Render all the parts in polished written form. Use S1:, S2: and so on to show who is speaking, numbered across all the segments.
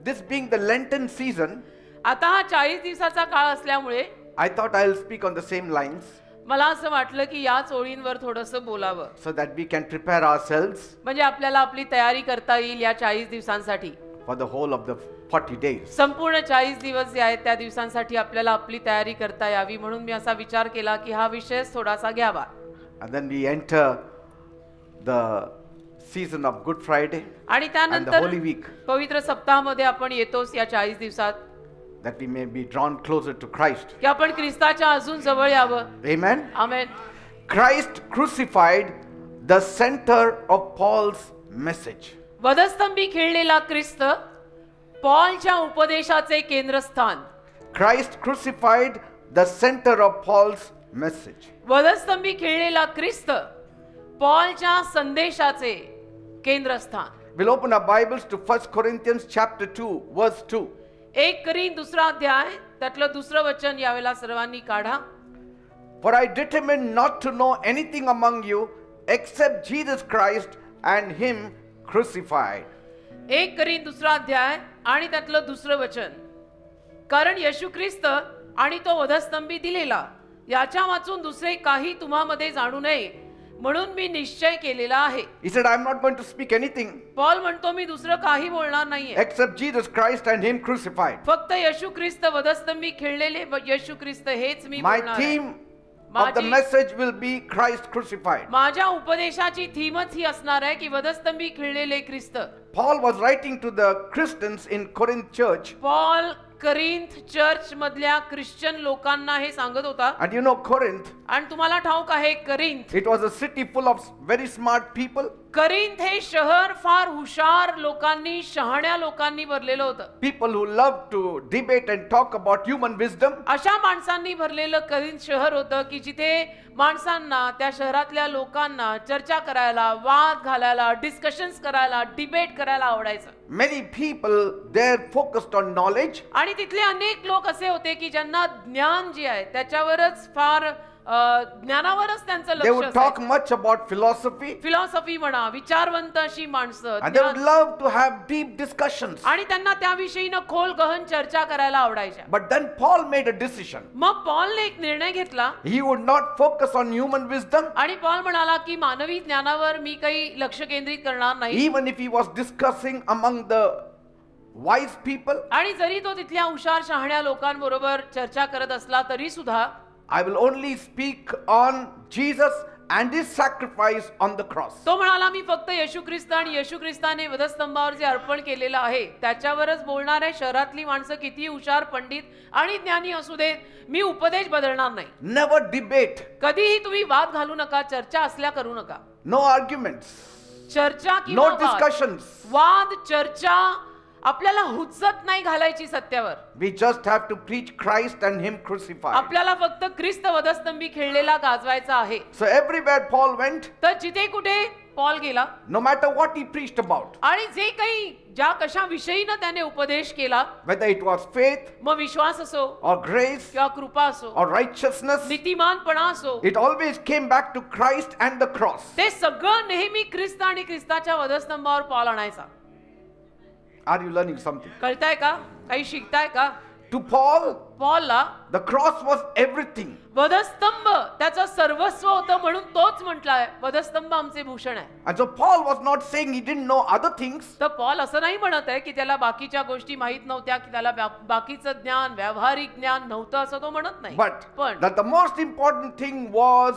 S1: this being the Lenten season,
S2: आता हा 40 दिवसाचा काळ असल्यामुळे
S1: I thought I'll speak on the same lines
S2: मला असं वाटलं की याच ओळींवर थोडंसं बोलावं,
S1: so that we can prepare ourselves
S2: म्हणजे आपल्याला आपली तयारी करता येईल या 40 दिवसांसाठी.
S1: for the whole of the 40 days.
S2: संपूर्ण 40 दिवस जे आहेत त्या दिवसांसाठी आपल्याला आपली तयारी करता यावी, म्हणून मी असा विचार केला की हा विषय थोडासा घ्यावा.
S1: And then we enter the season of Good Friday
S2: आणि
S1: and the
S2: त्यानंतर
S1: Holy Week,
S2: पवित्र सप्ताहामध्ये आपण येतोच या 40 दिवसात
S1: that we may be drawn closer to Christ.
S2: की आपण ख्रिस्ताच्या अजून जवळ यावं.
S1: Amen.
S2: Amen.
S1: Christ crucified, the center of Paul's message.
S2: वधस्तंभी खिळलेला ख्रिस्त पॉलच्या उपदेशाचे केंद्रस्थान.
S1: Christ crucified, the center of Paul's message.
S2: वधस्तंभी खिळलेला ख्रिस्त पॉलच्या संदेशाचे केंद्रस्थान.
S1: We'll open our Bibles to 1 Corinthians chapter 2 verse 2.
S2: 1 Corinth 2 अध्याय त्यातलं 2 वचन यावेळेला सर्वांनी काढा.
S1: For I determined not to know anything among you except Jesus Christ and him crucified.
S2: 1 Corinth 2 अध्याय आणि त्यातलं 2 वचन. कारण येशू ख्रिस्त आणि तो वधस्तंभी दिलेला याच्या वाचून दुसरे काही तुम्हामध्ये जाणू नये म्हणून मी निश्चय केलेला आहे.
S1: He said, I'm not going to speak anything
S2: Paul म्हणतो मी दुसरं काही बोलणार नाहीये,
S1: except Jesus Christ and him crucified.
S2: फक्त येशू ख्रिस्त वधस्तंभी खिळलेले येशू ख्रिस्त हेच मी
S1: My
S2: बोलणार आहे.
S1: theme of the message will be Christ crucified.
S2: माझ्या उपदेशाची थीमच ही असणार आहे की वधस्तंभी खिळलेले ख्रिस्त.
S1: Paul was writing to the Christians in Corinth church.
S2: Paul Corinth church मधल्या ख्रिश्चन लोकांना हे सांगत होता.
S1: And you know Corinth,
S2: आणि तुम्हाला ठाऊक आहे Corinth,
S1: it was a city full of very smart people.
S2: Corinth हे शहर फार हुशार लोकांनी, शहाण्या लोकांनी भरलेलं होतं.
S1: People who loved to debate and talk about human wisdom.
S2: अशा माणसांनी भरलेलं करिंथ शहर होतं की जिथे माणसांना, त्या शहरातल्या लोकांना चर्चा करायला, वाद घालायला, डिस्कशन्स करायला, डिबेट करायला आवडायचं.
S1: Many people there focused on knowledge.
S2: आणि तिथले अनेक लोक असे होते की ज्यांना ज्ञान जे आहे त्याच्यावरच फार ज्ञानावरच त्यांचं
S1: They would
S2: लक्ष
S1: talk
S2: असायचं.
S1: much about philosophy
S2: फिलॉसॉफी म्हणा, विचारवंत अशी माणसं,
S1: and they would
S2: ज्ञान-
S1: love to have deep discussions.
S2: आणि त्यांना त्याविषयीनं खोल गहन चर्चा करायला आवडायच्या.
S1: But then Paul made a decision.
S2: मग पॉलने एक निर्णय घेतला
S1: He would not focus on human wisdom,
S2: आणि पॉल म्हणाला की मानवी ज्ञानावर मी काही लक्ष केंद्रित करणार नाही.
S1: even if he was discussing among the wise people.
S2: आणि जरी तो तिथल्या हुशार शहाण्या लोकांबरोबर चर्चा करत असला तरी सुद्धा
S1: I will only speak on Jesus and his sacrifice on the cross.
S2: तो म्हणाला मी फक्त येशू ख्रिस्त आणि येशू ख्रिस्ताने वधस्तंभावर जे अर्पण केलेलं आहे त्याच्यावरच बोलणार आहे. शहरातली माणसं किती हुशार, पंडित आणि ज्ञानी असू देत, मी उपदेश बदलणार नाही.
S1: Never debate,
S2: कधीही तुम्ही वाद घालू नका, चर्चा असल्या करू नका.
S1: no arguments,
S2: चर्चा किंवा
S1: no
S2: वाद,
S1: discussions.
S2: वाद चर्चा आपल्याला हुज्जत नाही घालायची सत्यावर.
S1: We just have to preach Christ and him crucified.
S2: आपल्याला फक्त ख्रिस्त वधस्तंभी खेळलेला गाजवायचा आहे.
S1: So everywhere Paul went,
S2: तर जिथे कुठे पॉल गेला,
S1: no matter what he preached about,
S2: आणि जे काही ज्या कशा विषयीनं त्याने उपदेश केला,
S1: whether it was faith
S2: मग विश्वास असो
S1: or grace
S2: किंवा कृपा असो,
S1: or righteousness,
S2: नीतिमानपणा असो,
S1: it always came back to Christ and the cross.
S2: ते सगळं नेहमी ख्रिस्त आणि ख्रिस्ताच्या वधस्तंभावर पॉल आणायचा.
S1: Are you learning something?
S2: कळताय का? काही शिकताय का?
S1: To Paul,
S2: पॉलला
S1: the cross was everything.
S2: वधस्तंभ त्याचं सर्वस्व होतं, म्हणून तोच म्हटलाय वधस्तंभ आमचे भूषण आहे.
S1: And so Paul was not saying he didn't know other things.
S2: तर पॉल असं नाही म्हणत आहे की त्याला बाकीच्या गोष्टी माहित नव्हत्या, की त्याला बाकीचं ज्ञान, व्यावहारिक ज्ञान नव्हतं, असं तो म्हणत नाही.
S1: But
S2: पण
S1: that the most important thing was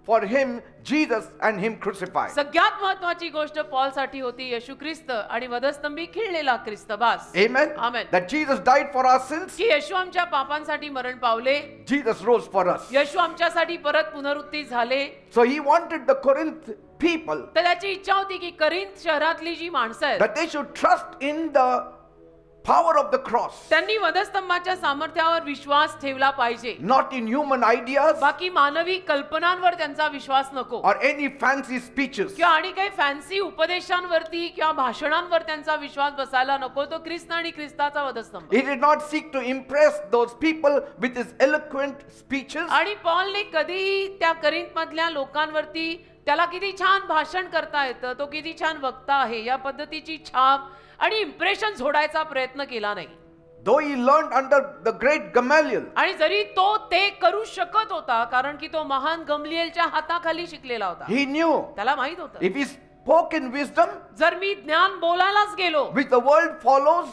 S1: for him Jesus and him crucified.
S2: सगळ्यात महत्त्वाची गोष्ट पॉल साठी होती येशू ख्रिस्त आणि वधस्तंभी खिळलेला ख्रिस्त. बास.
S1: Amen.
S2: Amen.
S1: That Jesus died for our sins.
S2: की येशू आमच्या पापांसाठी मरण पावले,
S1: Jesus rose for us.
S2: येशू आमच्यासाठी परत पुनरुत्थी झाले.
S1: So he wanted the Corinth people
S2: तर त्याची इच्छा होती की करिंथ शहरातली जी माणसं आहेत
S1: that they should trust in the power of the cross,
S2: त्यांनी वधस्तंभाच्या सामर्थ्यावर विश्वास ठेवला पाहिजे.
S1: not in human ideas
S2: बाकी मानवी कल्पनांवर त्यांचा विश्वास नको,
S1: or any fancy speeches.
S2: किंवा आणि काही फॅन्सी उपदेशांवरती किंवा भाषणांवर त्यांचा विश्वास बसायला नको. तो ख्रिस्त आणि ख्रिस्ताचा वधस्तंभ.
S1: He did not seek to impress those people with his eloquent speeches.
S2: आणि पॉलने कधीही त्या करिंथ मधल्या लोकांवरती त्याला किती छान भाषण करता येतं, तो किती छान वक्ता आहे, या पद्धतीची छाप आणि इम्प्रेशन सोडायचा प्रयत्न केला नाही.
S1: Though he learned under the great Gamaliel,
S2: आणि जरी तो ते करू शकत होता, कारण की तो महान गमलिएलच्या हाताखाली शिकलेला होता,
S1: he knew
S2: त्याला माहित होतं
S1: if he spoke in wisdom,
S2: जर मी ज्ञान बोलायलाच गेलो,
S1: which the world follows,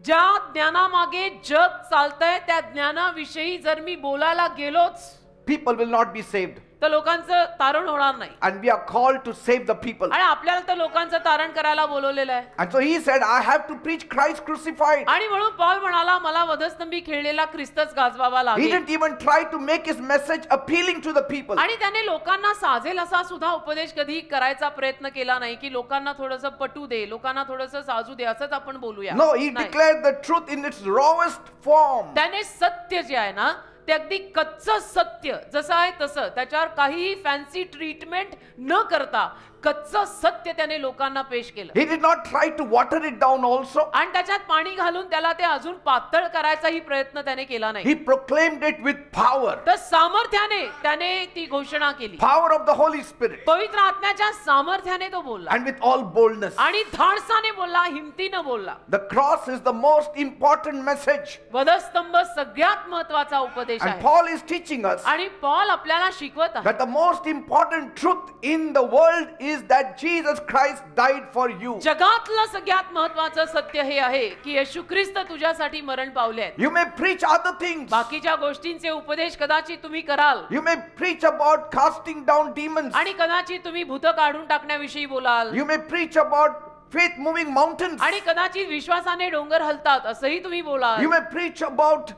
S2: ज्या ज्ञानामागे जग चालतंय त्या ज्ञानाविषयी जर मी बोलायला गेलोच,
S1: people will not be saved.
S2: तर लोकांचं तारण होणार नाही.
S1: And we are called to save the people.
S2: आणि आपल्याला तर लोकांचं तारण करायला बोलवलेलं आहे.
S1: And so he said, I have to preach Christ crucified.
S2: आणि म्हणून पौल म्हणाला, मला वधस्तंभी खेळलेला ख्रिस्तच गाजवावा
S1: He
S2: लागेल.
S1: didn't even try to make his message appealing to the people.
S2: आणि त्याने लोकांना साजेल असा सुद्धा उपदेश कधी करायचा प्रयत्न केला नाही, की लोकांना थोडंसं पटू दे, लोकांना थोडंसं साजू दे, असंच आपण बोलूया.
S1: No, he
S2: नाही.
S1: declared the truth in its rawest form.
S2: त्याने सत्य जे आहे ना, ते अगदी कच्चं सत्य जसं आहे तसं, त्याच्यावर काहीही फॅन्सी ट्रीटमेंट न करता कच्चं सत्य त्याने लोकांना पेश केलं.
S1: He did not try to water it down also.
S2: आणि त्याच्यात पाणी घालून त्याला ते अजून पातळ करायचाही प्रयत्न त्याने केला नाही.
S1: He proclaimed it with power.
S2: तर सामर्थ्याने त्याने ती घोषणा केली.
S1: Power of the Holy Spirit.
S2: पवित्र आत्म्याच्या सामर्थ्याने तो बोलला
S1: And with all boldness.
S2: आणि धाडसाने बोलला, हिमतीने बोलला.
S1: The cross is the most important message.
S2: वधस्तंभ सगळ्यात महत्त्वाचा उपदेश
S1: And
S2: आहे.
S1: Paul is teaching us
S2: आणि पॉल आपल्याला शिकवत आहे
S1: that the most important truth in the world is that Jesus Christ died for you.
S2: जगातलं सगळ्यात महत्त्वाचं सत्य हे आहे की येशू ख्रिस्त तुझ्यासाठी मरण पावले आहेत.
S1: You may preach other things.
S2: बाकीच्या गोष्टींचे उपदेश कदाचित तुम्ही कराल
S1: You may preach about casting down demons.
S2: आणि कदाचित तुम्ही भूत काढून टाकण्याविषयी बोलाल
S1: You may preach about faith moving mountains.
S2: आणि कदाचित विश्वासाने डोंगर हलतात असंही तुम्ही बोलाल.
S1: You may preach about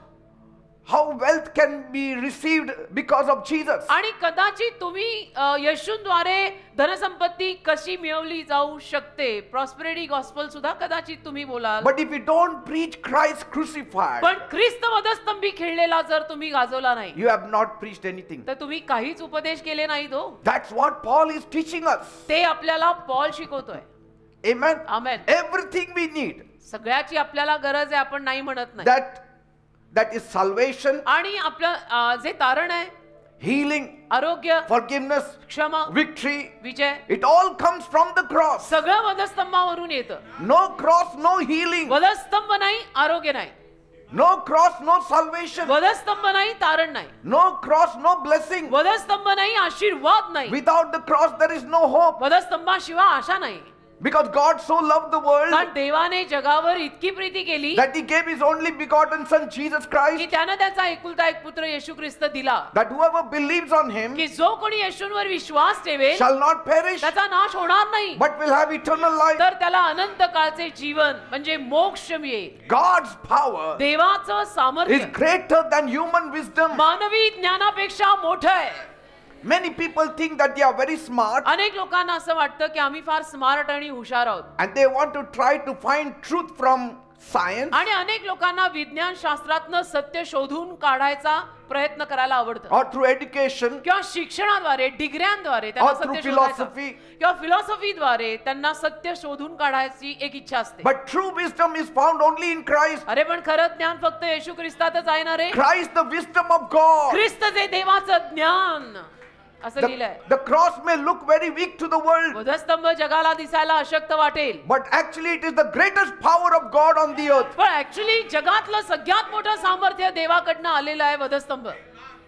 S1: how wealth can be received because of Jesus.
S2: आणि कदाचित तुम्ही येशूद्वारे धनसंपत्ती कशी मिळवली जाऊ शकते, प्रॉस्पेरिटी गॉस्पेल सुद्धा कदाचित तुम्ही बोलाल.
S1: But if you don't preach Christ crucified,
S2: पण ख्रिस्त वधस्तंभी खेळलेला जर तुम्ही गाजवला नाही,
S1: you have not preached anything.
S2: तर तुम्ही काहीच उपदेश केले नाही. तो
S1: That's what Paul is teaching us.
S2: ते आपल्याला पॉल शिकवतोय.
S1: Amen.
S2: Amen.
S1: Everything we need,
S2: सगळ्याची आपल्याला गरज आहे, आपण नाही म्हणत नाही.
S1: that is salvation,
S2: आणि आपलं जे तारण आहे,
S1: healing,
S2: आरोग्य,
S1: forgiveness,
S2: क्षमा,
S1: victory,
S2: Vijay,
S1: it all comes from the cross.
S2: सगळं वधस्तंभावरून येतं.
S1: No cross, no healing.
S2: वधस्तंभ नाही, आरोग्य नाही.
S1: No cross, no salvation.
S2: वधस्तंभ नाही, तारण नाही.
S1: No cross, no blessing.
S2: वधस्तंभ नाही, आशीर्वाद नाही.
S1: Without the cross, there is no hope.
S2: वधस्तंभाशिवाय आशा नाही.
S1: Because God so loved the world
S2: कारण देवाने जगावर इतकी प्रीती केली
S1: that He gave His only begotten Son, Jesus
S2: की
S1: Christ,
S2: त्यानं त्याचा एकुलता एक पुत्र येशू ख्रिस्त दिला,
S1: that whoever believes on Him
S2: की जो कोणी येशूंवर विश्वास ठेवेल
S1: shall not perish,
S2: त्याचा नाश होणार नाही,
S1: but will have eternal life.
S2: तर त्याला अनंत काळचे जीवन म्हणजे मोक्ष मिळेल.
S1: God's power
S2: देवाचं
S1: is
S2: सामर्थ्य
S1: greater than human wisdom.
S2: मानवी ज्ञानापेक्षा मोठं आहे.
S1: Many people think that they are very smart
S2: अनेक लोकांना असं वाटतं की आम्ही फार स्मार्ट आणि हुशार आहोत,
S1: and they want to try to find truth from science
S2: आणि अनेक लोकांना विज्ञान शास्त्रातनं सत्य शोधून काढायचा प्रयत्न करायला आवडतं,
S1: or through education
S2: किंवा शिक्षणाद्वारे, डिग्र्यांद्वारे त्यांना
S1: or through
S2: सत्य शोधायचं,
S1: philosophy.
S2: किंवा फिलॉसॉफीद्वारे त्यांना सत्य शोधून काढायची एक इच्छा असते.
S1: But true wisdom is found only in Christ.
S2: अरे पण खरं ज्ञान फक्त येशू ख्रिस्तातच आहे ना रे.
S1: Christ, the wisdom of God.
S2: ख्रिस्त जे देवाचं ज्ञान, असं लिहिलंय.
S1: The cross may look very weak to the world,
S2: वधस्तंभ जगाला दिसायला अशक्त वाटेल,
S1: but actually it is the greatest power of God on the earth.
S2: पण ऍक्च्युली जगातलं सगळ्यात मोठं सामर्थ्य देवाकडनं आलेलं आहे वधस्तंभ.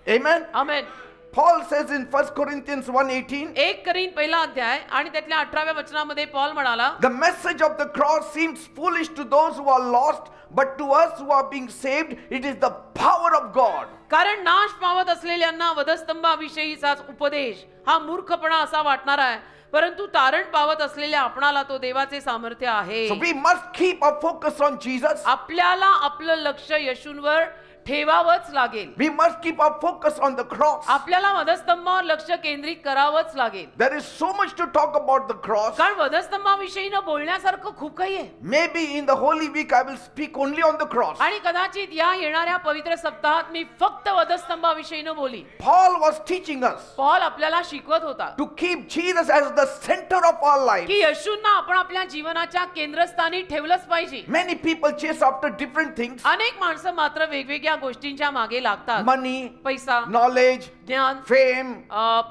S1: Amen.
S2: Amen.
S1: Paul says in 1 Corinthians 1:18,
S2: 1 करीन पहिला अध्याय आणि त्यातल्या 18व्या वचनामध्ये पॉल म्हणाला,
S1: the message of the cross seems foolish to those who are lost, but to us who are being saved, it is the power of God.
S2: कारण नाश पावत असलेल्यांना वधस्तंभाविषयीचा उपदेश हा मूर्खपणा असा वाटणार आहे, परंतु तारण पावत असलेल्या आपणाला तो देवाचे सामर्थ्य आहे.
S1: So we must keep our focus on Jesus.
S2: आपल्याला आपलं लक्ष येशूंवर ठेवावंच लागेल.
S1: We must keep our focus on the cross.
S2: आपल्याला वधस्तंभावर लक्ष केंद्रित करावंच लागेल.
S1: There is so much to talk about the cross.
S2: कारण वधस्तंभाविषयीनं बोलण्यासारखं खूप काही आहे.
S1: Maybe in the Holy Week I will speak only on the cross.
S2: आणि कदाचित या येणाऱ्या पवित्र सप्ताहात मी फक्त वधस्तंभाविषयीनं बोली.
S1: Paul was teaching us
S2: Paul आपल्याला शिकवत होता
S1: to keep Jesus as the center of our life.
S2: की येशूंना आपण आपल्या जीवनाच्या केंद्रस्थानी ठेवलंच पाहिजे.
S1: Many people chase after different things.
S2: अनेक माणसं मात्र वेगवेगळ्या गोष्टींच्या मागे लागतात.
S1: Money,
S2: पैसा,
S1: knowledge,
S2: ज्ञान,
S1: fame.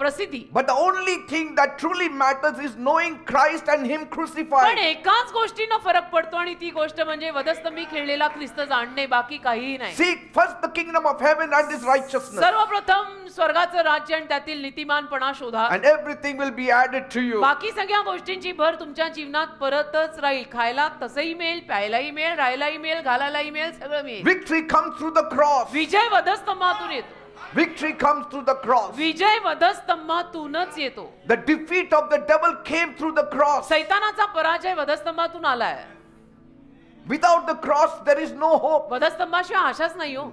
S2: प्रसिद्धी.
S1: But the only thing that truly matters is knowing Christ and Him
S2: पण
S1: crucified.
S2: एकाच गोष्टीनं फरक पडतो आणि ती गोष्ट म्हणजे वधस्तंभी खेळलेला ख्रिस्त जाणणे, बाकी काहीही नाही.
S1: Seek first the kingdom of heaven and His righteousness,
S2: सर्वप्रथम स्वर्गाचं राज्य आणि त्यातील नीतिमानपणा शोधा,
S1: and everything will be added to you.
S2: बाकी सगळ्या गोष्टींची भर तुमच्या जीवनात परतच राहील. खायला तसंही मिळेल, प्यायलाही मिळेल, राहायलाही मिळेल, घालायलाही मिळेल, सगळं मिळेल.
S1: Victory comes through the cross.
S2: विजय वधस्तंभातून येतो.
S1: Victory comes through the cross.
S2: विजय वधस्तंभातूनच येतो.
S1: The defeat of the devil came through the cross.
S2: सैतानाचा पराजय वधस्तंभातून आलाय.
S1: Without the cross, there is no hope.
S2: वधस्तंभाशिवाय आशाच नाही हो.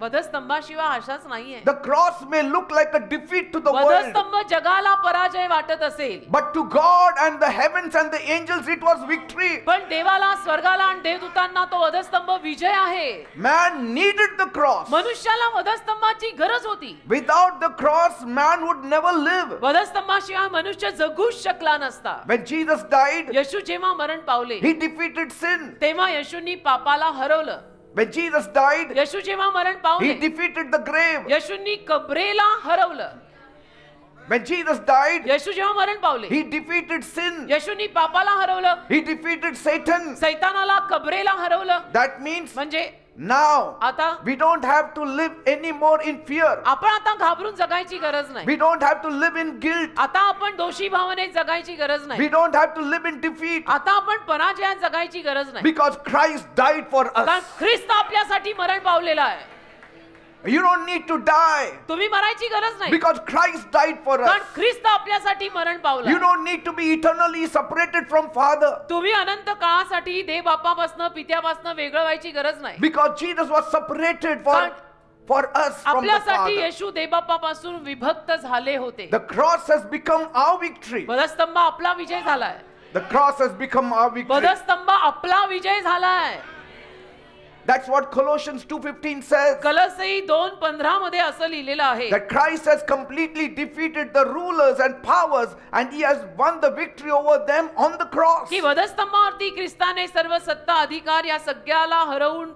S2: वधस्तंभाशिवाय आशाच नाहीये.
S1: The cross may look like a defeat to the world,
S2: वधस्तंभ जगाला पराजय वाटत असेल,
S1: but to God and the heavens and the angels it was victory.
S2: पण देवाला, स्वर्गाला आणि देवदूतांना तो वधस्तंभ विजय आहे.
S1: Man needed the cross.
S2: मनुष्याला वधस्तंभाची गरज होती.
S1: Without the cross, man would never live.
S2: वधस्तंभाशिवाय मनुष्य जगूच शकला नसता.
S1: When Jesus died,
S2: येशू जेव्हा मरण पावले
S1: He defeated sin.
S2: तेव्हा येशूंनी पापाला हरवलं.
S1: When Jesus died,
S2: येशू जेव्हा मरण
S1: He
S2: पावले
S1: defeated the grave.
S2: येशूंनी कबरेला हरवलं.
S1: When Jesus died,
S2: येशू जेव्हा मरण पावले
S1: He defeated sin.
S2: येशूंनी पापाला हरवलं,
S1: He defeated Satan.
S2: सैतानाला कबरेला हरवलं.
S1: That means
S2: म्हणजे
S1: now
S2: आता
S1: we don't have to live anymore in fear.
S2: आपण आता घाबरून जगायची गरज नाही.
S1: We don't have to live in guilt.
S2: आता आपण दोषी भावनेत जगायची गरज नाही.
S1: We don't have to live in defeat,
S2: आता आपण पराजयात जगायची गरज नाही.
S1: because Christ died for
S2: कारण
S1: us.
S2: ख्रिस्त आपल्यासाठी मरण पावलेला आहे.
S1: You don't need to die,
S2: तुम्ही मरायची गरज नाही,
S1: because Christ died for
S2: कारण
S1: us.
S2: ख्रिस्त आपल्यासाठी मरण
S1: You
S2: पावला.
S1: don't need to be eternally separated from Father,
S2: तुम्ही अनंत काळासाठी देव बापापासून, पित्यापासून वेगळं व्हायची गरज नाही.
S1: because Jesus was separated for us from the
S2: आपल्यासाठी
S1: Father.
S2: येशू देवबापापासून विभक्त झाले होते.
S1: The cross has become our victory.
S2: वधस्तंभ आपला विजय झालाय.
S1: The cross has become our victory.
S2: वधस्तंभ आपला विजय झालाय.
S1: That's what Colossians 2:15 says.
S2: कलसी 2:15 मध्ये असं लिहिलेलं आहे
S1: That Christ has completely defeated the rulers and powers, and He has won the victory over them on the cross.
S2: की वधस्तंभावरती ख्रिस्ताने सर्व सत्ता, अधिकार या सगळ्याला हरवून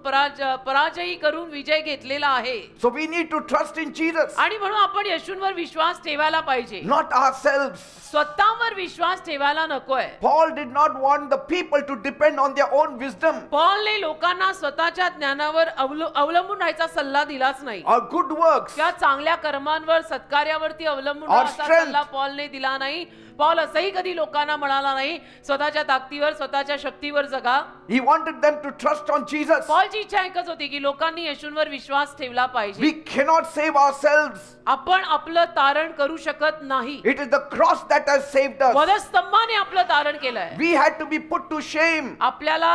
S2: पराजयी करून विजय घेतलेला आहे.
S1: So we need to trust in Jesus,
S2: आणि म्हणून आपण येशूंवर विश्वास ठेवायला पाहिजे.
S1: not ourselves.
S2: स्वतःवर विश्वास ठेवायला नकोय.
S1: Paul did not want the people to depend on their own wisdom
S2: पॉलने लोकांना स्वतःच्या ज्ञानावर अवलंबून राहायचा सल्ला दिलाच नाही.
S1: or good works.
S2: त्या चांगल्या कर्मांवर, सत्कार्यावरती अवलंबून
S1: Or
S2: राहायचा
S1: strength.
S2: सल्ला पॉलने दिला नाही. पॉल असंही कधी लोकांना म्हणाला नाही स्वतःच्या ताकदीवर, स्वतःच्या शक्तीवर जगा.
S1: He wanted them to trust on Jesus.
S2: पॉलची इच्छा एकच होती की लोकांनी येशूंवर विश्वास ठेवला पाहिजे.
S1: We cannot save ourselves.
S2: आपण आपलं तारण करू शकत नाही.
S1: It is the cross that has saved us.
S2: वधस्तंभाने आपलं तारण केलंय.
S1: We had to be put to shame,
S2: आपल्याला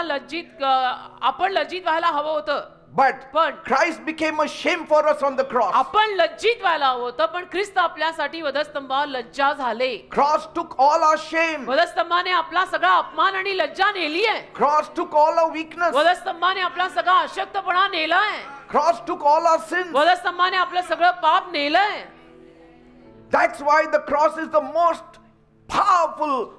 S2: आपण लज्जित व्हायला हवं होतं,
S1: but
S2: पण
S1: Christ became a shame for us on the cross.
S2: आपण लज्जित व्हायला हवं होतं, पण ख्रिस्त आपल्यासाठी वधस्तंभावर लज्जा झाले.
S1: Cross took all our shame.
S2: वधस्तंभाने आपला सगळा अपमान आणि लज्जा नेली आहे.
S1: Cross took all our weakness.
S2: वधस्तंभाने आपला सगळा अशक्तपणा नेलाय.
S1: Cross took all our sins.
S2: वधस्तंभाने आपलं सगळं पाप नेलंय.
S1: That's why the cross is the most powerful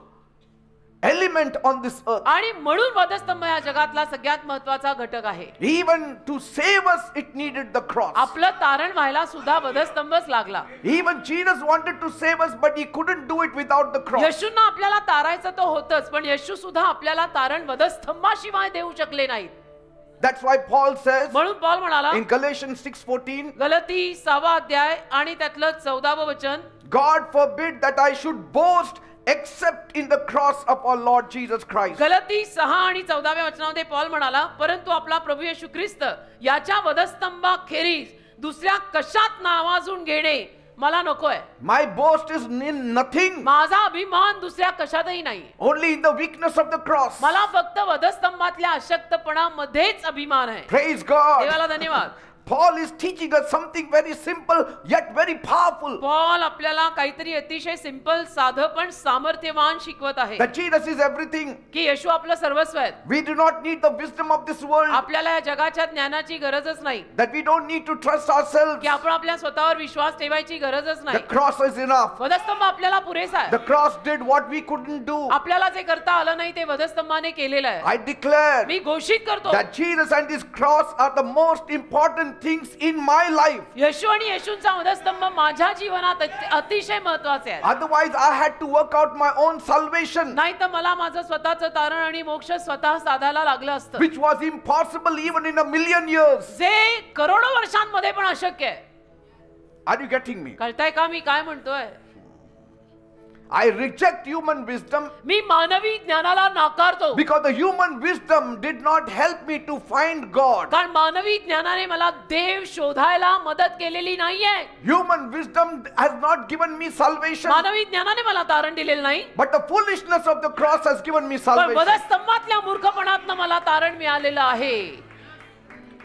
S1: element on this earth.
S2: आणि म्हणून वधस्तंभ या जगातला सगळ्यात महत्वाचा घटक आहे.
S1: Even to save us, it needed the cross.
S2: आपलं तारण व्हायला सुद्धा वधस्तंभच लागला.
S1: Even Jesus wanted to save us, but He couldn't do it without the cross.
S2: येशूंना आपल्याला तारायचं तो होतच, पण येशू सुद्धा आपल्याला तारण वधस्तंभाशिवाय देऊ शकले नाहीत.
S1: That's why Paul says
S2: म्हणून पॉल म्हणाला
S1: in Galatians 6:14,
S2: गलती 6वा अध्याय आणि त्यातलं 14वं वचन,
S1: God forbid that I should boast except in the cross of our Lord Jesus Christ.
S2: गलती 6 आणि 14व्या वचनामध्ये पॉल म्हणाला, परंतु आपला प्रभू येशू ख्रिस्त याच्या वधस्तंभाखेरीज दुसऱ्या कशात नावाजून घेणे मला नकोय.
S1: My boast is in nothing,
S2: माझा अभिमान दुसऱ्या कशातही नाही.
S1: only in the weakness of the cross.
S2: मला फक्त वधस्तंभातल्या अशक्तपणामध्येच अभिमान आहे.
S1: Praise God.
S2: देवाला धन्यवाद.
S1: Paul is teaching us something very simple yet very powerful.
S2: Paul आपल्याला काहीतरी अतिशय सिंपल, साधं पण सामर्थ्यवान शिकवत आहे
S1: That Jesus is everything.
S2: की येशू आपलं सर्वस्व आहे.
S1: We do not need the wisdom of this world.
S2: आपल्याला या जगाच्या ज्ञानाची गरजच नाही.
S1: That we don't need to trust ourselves.
S2: की आपण आपल्या स्वतःवर विश्वास ठेवायची गरजच
S1: The
S2: नाही.
S1: cross is enough.
S2: वधस्तंभ आपल्याला पुरेसा आहे.
S1: The cross did what we couldn't do.
S2: आपल्याला जे करता आलं नाही ते वधस्तंभाने केलेलं आहे.
S1: I declare
S2: मी घोषित करतो
S1: that Jesus and His cross are the most important important things in my life.
S2: येशू आणि येशूंचा वधस्तंभ माझ्या जीवनात अतिशय महत्वाचे आहे.
S1: Otherwise, I had to work out my own salvation,
S2: नाही तर मला माझं स्वतःचं तारण आणि मोक्ष स्वतः साधायला लागलं असतं,
S1: which was impossible even in a million years.
S2: जे करोडो वर्षांमध्ये पण अशक्य आहे.
S1: Are you getting me?
S2: कळताय का मी काय म्हणतोय?
S1: I reject human wisdom
S2: मी मानवी ज्ञानाला नाकारतो,
S1: because the human wisdom did not help me to find God.
S2: कारण मानवी ज्ञानाने मला देव शोधायला मदत केलेली नाहीये.
S1: Human wisdom has not given me salvation,
S2: मानवी ज्ञानाने मला तारण दिलेलं नाही,
S1: but the foolishness of the cross has given me
S2: पण
S1: salvation.
S2: वधस्तंभातल्या मूर्खपणातनं मला तारण मिळालेलं आहे.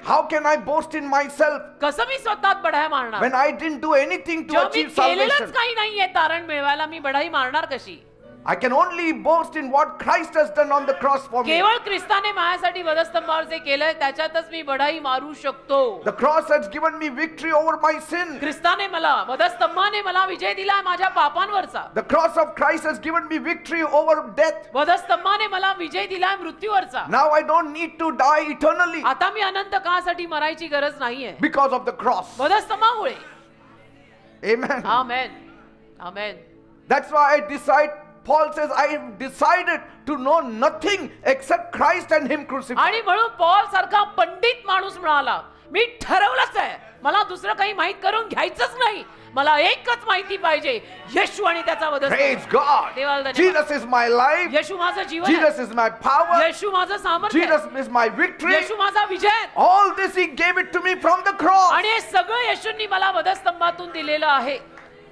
S1: How can I boast in myself
S2: कसं मी स्वतःत बढाई मारणार?
S1: when I didn't do anything to
S2: जेव्हा मी
S1: achieve salvation?
S2: केलेलंच काही नाहीये तारण मिळवायला, मी बढाई मारणार कशी?
S1: I can only boast in what Christ has done on the cross for me.
S2: केवळ ख्रिस्ताने माझ्यासाठी वधस्तंभावर जे केलंय त्याच्यातच मी बढाई मारू शकतो.
S1: The cross has given me victory over my sin.
S2: ख्रिस्ताने मला, वधस्तंभाने मला विजय दिलाय माझ्या पापांवरचा.
S1: The cross of Christ has given me victory over death.
S2: वधस्तंभाने मला विजय दिलाय मृत्यूवरचा.
S1: Now I don't need to die eternally
S2: आता मी अनंत काळासाठी मरायची गरज नाहीये
S1: because of the cross.
S2: वधस्तंभामुळे.
S1: Amen.
S2: Amen, amen.
S1: That's why I decide. Paul says, I have decided to know nothing except Christ and Him crucified.
S2: आणि म्हणून Paul सारखा पंडित माणूस मिळाला. मी ठरवलंच आहे, मला दुसरं काही माहित करून घ्यायचंच नाही, मला एकच माहिती पाहिजे, येशू आणि त्याचा वधस्तंभ.
S1: Praise God.
S2: देवाला धन्यवाद.
S1: Jesus is my life.
S2: येशू माझं जीवन आहे.
S1: Jesus is my power.
S2: येशू माझं सामर्थ्य आहे.
S1: Jesus is my victory.
S2: येशू माझा विजय आहे.
S1: All this He gave it to me from the cross.
S2: आणि हे सगळं येशूंनी मला वधस्तंभातून दिलेलं आहे.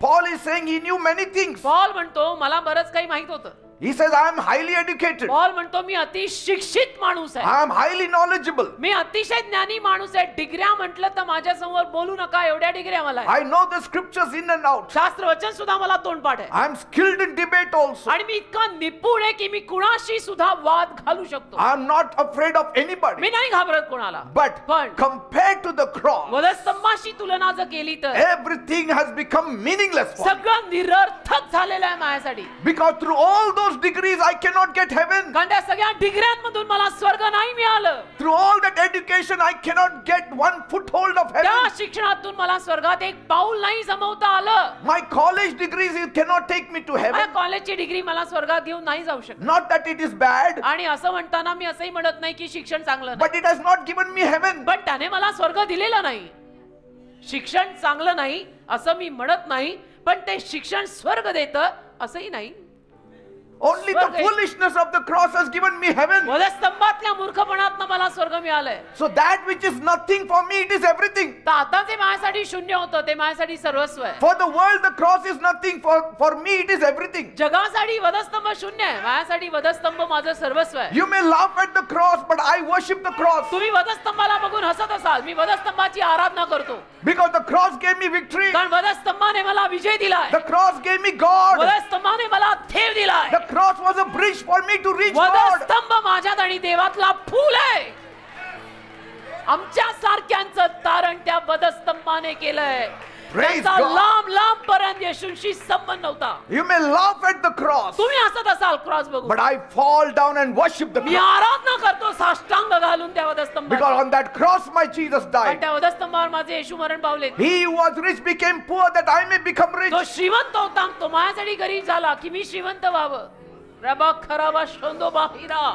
S1: Paul is saying he knew many things.
S2: Paul म्हणतो मला बरंच काही माहित होतं.
S1: He says, I am highly educated.
S2: Paul म्हणतो मी अति शिक्षित माणूस आहे,
S1: I am highly knowledgeable.
S2: मी अतिशय ज्ञानी माणूस आहे. डिग्र्या म्हटलं तर माझ्या समोर बोलू नका, एवढ्या डिग्र्या मला आहे.
S1: I know the scriptures in and out.
S2: शास्त्र वचन सुद्धा मला तोंडपाठ आहे.
S1: I am skilled in debate also.
S2: आणि मी इतका निपुण आहे की मी कुणाशी सुद्धा वाद घालू शकतो.
S1: I am not afraid of anybody.
S2: मी नाही घाबरत कोणाला.
S1: But
S2: पण
S1: compared to the cross,
S2: वधस्तंभाशी तुलना जर केली तर
S1: everything has become meaningless for me.
S2: सगळं निरर्थक झालेलं आहे माझ्यासाठी.
S1: Because through all those degrees I cannot get heaven.
S2: कारण त्या सगळ्या डिग्र्यांमधून मला स्वर्ग नाही मिळालं.
S1: Through all that education I cannot get one foothold of
S2: त्या
S1: heaven.
S2: शिक्षणातून मला स्वर्गात एक पाऊल नाही जमवता आलं.
S1: My college degrees it cannot take me to
S2: माझ्या
S1: heaven.
S2: कॉलेजची डिग्री मला स्वर्गात घेऊन नाही जाऊ शकत.
S1: Not that it is bad,
S2: आणि असं म्हणताना मी असंही म्हणत नाही की शिक्षण चांगलं नाही,
S1: but it has not given me heaven.
S2: पण त्याने मला स्वर्ग दिलेला नाही. शिक्षण चांगलं नाही असं मी म्हणत नाही, पण ते शिक्षण स्वर्ग देतं असंही नाही.
S1: Only the foolishness of the cross has given me heaven.
S2: वधस्तंभातल्या मूर्खपणातनं मला स्वर्ग मिळालंय.
S1: So that which is nothing for me, it is everything.
S2: तर आता जे माझ्यासाठी शून्य होतं ते माझ्यासाठी सर्वस्व आहे.
S1: For the world, the cross is nothing. For me, it is everything.
S2: जगासाठी वधस्तंभ शून्य आहे, माझ्यासाठी वधस्तंभ माझं सर्वस्व आहे.
S1: You may laugh at the cross, but I worship the cross.
S2: तुम्ही वधस्तंभाला बघून हसत असाल, मी वधस्तंभाची आराधना करतो.
S1: Because the cross gave me victory.
S2: कारण वधस्तंभाने मला विजय दिलाय.
S1: The cross gave me God.
S2: वधस्तंभाने मला देव दिलाय.
S1: The cross was a bridge for me to reach God.
S2: वधस्तंभ माझ्यात आणि देवातला फूल आहे. आमच्या सारख्यांचं तारण त्या वधस्तंभाने केलंय.
S1: Praise
S2: त्याचा
S1: God.
S2: लांब लांब पर्यंत येशूंशी संबंध नव्हता.
S1: You may laugh at the cross,
S2: तुम्ही हसत असाल क्रॉस बघून,
S1: but I fall down and worship the
S2: me
S1: cross.
S2: आराधना करतो साष्टांग घालून त्या
S1: Because
S2: वधस्तंभावर.
S1: on that cross my Jesus
S2: पण
S1: died.
S2: त्या वधस्तंभावर माझे येशू मरण पावले.
S1: He who was rich became poor that I may become rich.
S2: तो श्रीमंत होता, तो माझ्यासाठी गरीब झाला की मी श्रीमंत व्हावं. रबा खराबा शोंदो बाहिरा,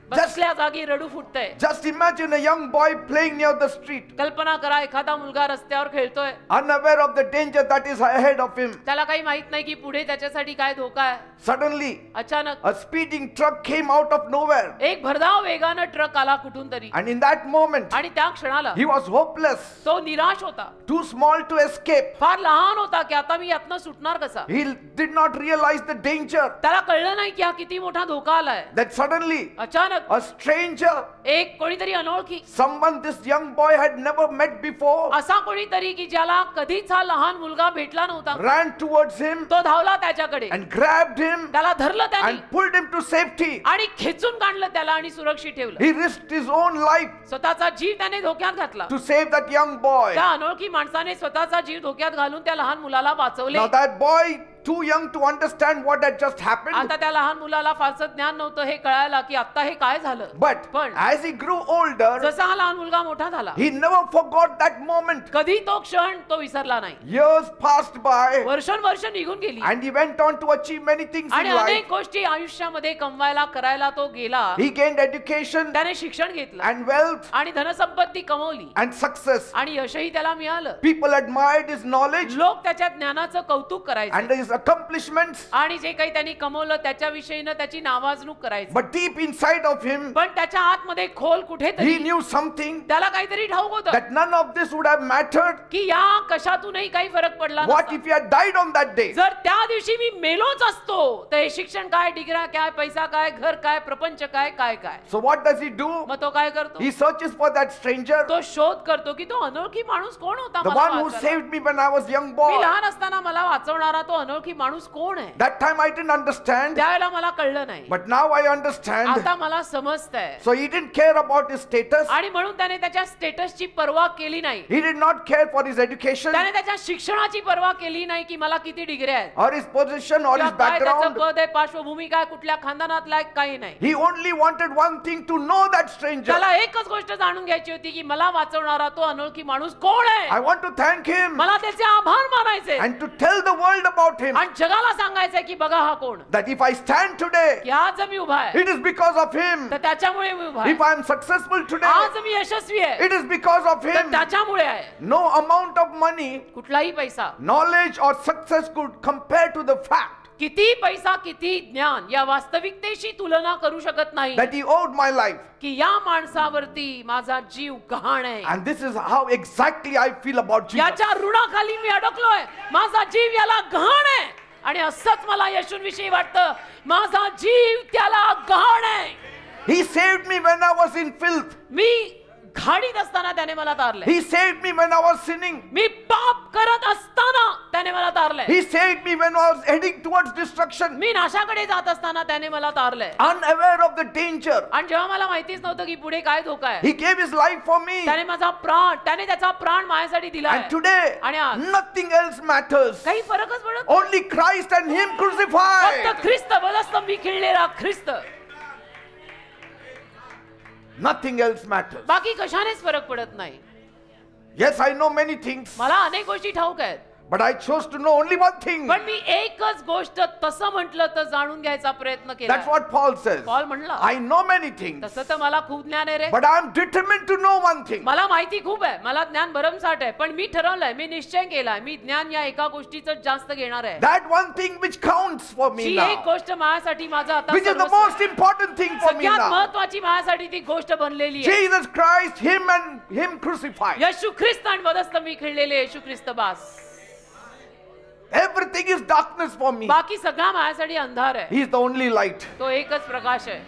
S2: बसल्या जागी रडू फुटतंय.
S1: Just imagine a young boy playing near the street,
S2: कल्पना करा एखादा मुलगा रस्त्यावर खेळतोय,
S1: unaware of the danger that is ahead of him.
S2: त्याला काही माहित नाही की पुढे त्याच्यासाठी काय धोका आहे.
S1: Suddenly,
S2: अचानक
S1: a speeding truck came out of nowhere.
S2: एक भरधाव वेगानं ट्रक आला कुठून तरी,
S1: And in that moment,
S2: आणि त्या क्षणाला
S1: he was hopeless,
S2: तो निराश होता.
S1: too small to escape.
S2: फार लहान होता की आता मी यातनं सुटणार कसा.
S1: He did not realize the danger.
S2: त्याला कळलं नाही की हा किती मोठा धोका आलाय.
S1: That suddenly,
S2: अचानक
S1: a stranger,
S2: एक कोणीतरी अनोळखी,
S1: someone this young boy had never met before,
S2: असा कोणीतरी की ज्याला कधीच हा लहान मुलगा भेटला नव्हता,
S1: ran towards him
S2: तो धावला त्याच्याकडे,
S1: and grabbed him
S2: त्याला धरलं त्याने
S1: and pulled him to safety.
S2: आणि खेचून काढलं त्याला आणि सुरक्षित ठेवलं.
S1: He risked his own life
S2: स्वतःचा जीव त्याने धोक्यात घातला.
S1: to save that young boy.
S2: त्या अनोळखी माणसाने स्वतःचा जीव धोक्यात घालून त्या लहान मुलाला वाचवले.
S1: Now that boy too young to understand what had just happened.
S2: आता त्या लहान मुलाला फारसं ज्ञान नव्हतं हे कळायला की आता हे काय झालं.
S1: But
S2: पण
S1: as he grew older,
S2: जसा हा लहान मुलगा मोठा झाला
S1: he never forgot that moment.
S2: कधी तो क्षण तो विसरला नाही.
S1: Years passed by
S2: वर्षानुवर्ष निघून गेली
S1: and he went on to achieve many things
S2: आणि
S1: in life.
S2: अनेक गोष्टी आयुष्यामध्ये कमवायला करायला तो गेला.
S1: He gained education
S2: त्याने शिक्षण घेतलं
S1: and wealth
S2: आणि धनसंपत्ती कमवली
S1: and success.
S2: आणि यशही त्याला मिळालं.
S1: People admired his knowledge
S2: लोक त्याच्या ज्ञानाचं कौतुक करायचे
S1: and his accomplishments.
S2: आणि जे काही त्यांनी कमवलं त्याच्याविषयीनं त्याची नावाजणूक करायची.
S1: But deep inside of him,
S2: पण त्याच्या आतमध्ये खोल
S1: he
S2: कुठेतरी
S1: knew something
S2: त्याला काहीतरी ठाऊक होतं
S1: that none of this would have mattered.
S2: की या कशातूनही काही फरक पडला
S1: What
S2: नसता.
S1: if he had died on that day?
S2: जर त्या दिवशी मी मेलोच असतो तर हे शिक्षण काय, डिग्र्या काय, पैसा काय, घर काय, प्रपंच काय, काय काय.
S1: So what does he do?
S2: मग तो काय करतो?
S1: He searches for that stranger,
S2: तो शोध करतो की तो अनोळखी माणूस कोण होता
S1: the
S2: मला
S1: one who
S2: वाचवायला.
S1: saved me when I was young
S2: me
S1: boy.
S2: लहान असताना मला वाचवणारा तो अनोळखी माणूस कोण आहे.
S1: That time I didn't understand,
S2: त्यावेळेला मला कळलं नाही.
S1: but now I understand.
S2: आता मला समजतंय.
S1: So he didn't care about his status.
S2: आणि म्हणून त्याने त्याच्या स्टेटसची पर्वा केली नाही.
S1: He did not care for his education
S2: त्याने त्याच्या शिक्षणाची पर्वा केली नाही की मला किती डिग्री आहेत
S1: or his position or
S2: किंवा
S1: his
S2: काय त्याचं
S1: background.
S2: पद आहे, पार्श्वभूमी काय, कुठल्या खानदानातला आहे, काही नाही.
S1: He only wanted one thing, to know that stranger.
S2: त्याला एकच गोष्ट जाणून घ्यायची होती की मला वाचवणारा तो अनोळखी माणूस कोण
S1: I
S2: आहे.
S1: want to thank him
S2: मला त्याचे आभार मानायचे
S1: and to tell the world about him
S2: आणि जगाला सांगायचंय की बघा हा कोण,
S1: that if I stand today,
S2: की आज मी उभा आहे
S1: it is because of him.
S2: तर त्याच्यामुळे मी उभा
S1: If
S2: आहे.
S1: I am successful today,
S2: आज मी यशस्वी आहे
S1: it is because of
S2: तर
S1: him.
S2: त्याच्यामुळे आहे.
S1: No amount of money,
S2: कुठलाही पैसा,
S1: knowledge or success could compare to the fact
S2: किती पैसा, किती ज्ञान या वास्तविकतेशी तुलना करू शकत नाही
S1: that he owed my life.
S2: की या माणसावरती माझा जीव गहाण आहे.
S1: And this is how exactly I feel about Jesus.
S2: याच्या ऋणाखाली मी अडकलोय. माझा जीव याला गहाण आहे आणि असंच मला येशूंविषयी वाटतं. माझा जीव त्याला गहाण आहे.
S1: He saved me when I was in filth.
S2: मी घाणीत असताना त्याने मला तारले.
S1: He saved me when I was sinning.
S2: मी पाप करत असताना त्याने मला तारले.
S1: He saved me when I was heading towards destruction,
S2: मी नाशाकडे जात असताना त्याने मला तारले.
S1: unaware of the danger.
S2: आणि जेव्हा मला माहितीच नव्हतं की पुढे काय धोका आहे,
S1: He gave his life for me.
S2: त्याने माझा प्राण, त्याने त्याचा प्राण माझ्यासाठी दिला
S1: And
S2: आहे.
S1: today,
S2: आणि आज
S1: nothing else matters.
S2: काही फरकच पडत नाही.
S1: Only Christ and Him crucified.
S2: फक्त ख्रिस्त, बलस्तंभी खिळलेला ख्रिस्त,
S1: Nothing else matters.
S2: बाकी कशानेच फरक पडत नाही.
S1: Yes, I know many things,
S2: मला अनेक गोष्टी ठाऊक आहेत
S1: but I chose to know only one thing.
S2: पण मी एकच गोष्ट तसं म्हटलं तर जाणून घ्यायचा प्रयत्न केला.
S1: That's what Paul says.
S2: Paul म्हणला
S1: I know many things,
S2: तसं तर मला खूप ज्ञान आहे रे.
S1: but I am determined to know one thing.
S2: मला माहिती खूप आहे, मला ज्ञान भरमसाठ आहे, पण मी ठरवलंय, मी निश्चय केलाय, मी ज्ञान या एका गोष्टीचं जास्त घेणार आहे.
S1: That one thing which counts for me
S2: जी एक
S1: now,
S2: गोष्ट माझ्यासाठी माझं आता
S1: which is the
S2: सर्वस्व आहे.
S1: most important thing for me
S2: सगळ्यात
S1: now.
S2: महत्वाची माझ्यासाठी ती गोष्ट बनलेली आहे.
S1: Jesus Christ, Him and Him crucified.
S2: येशू ख्रिस्त आणि वधस्तंभी खिळलेले येशू ख्रिस्त बास.
S1: Everything is darkness for me.
S2: बाकी सगळा माझ्यासाठी अंधार आहे.
S1: He is the only light.
S2: तो एकच प्रकाश आहे.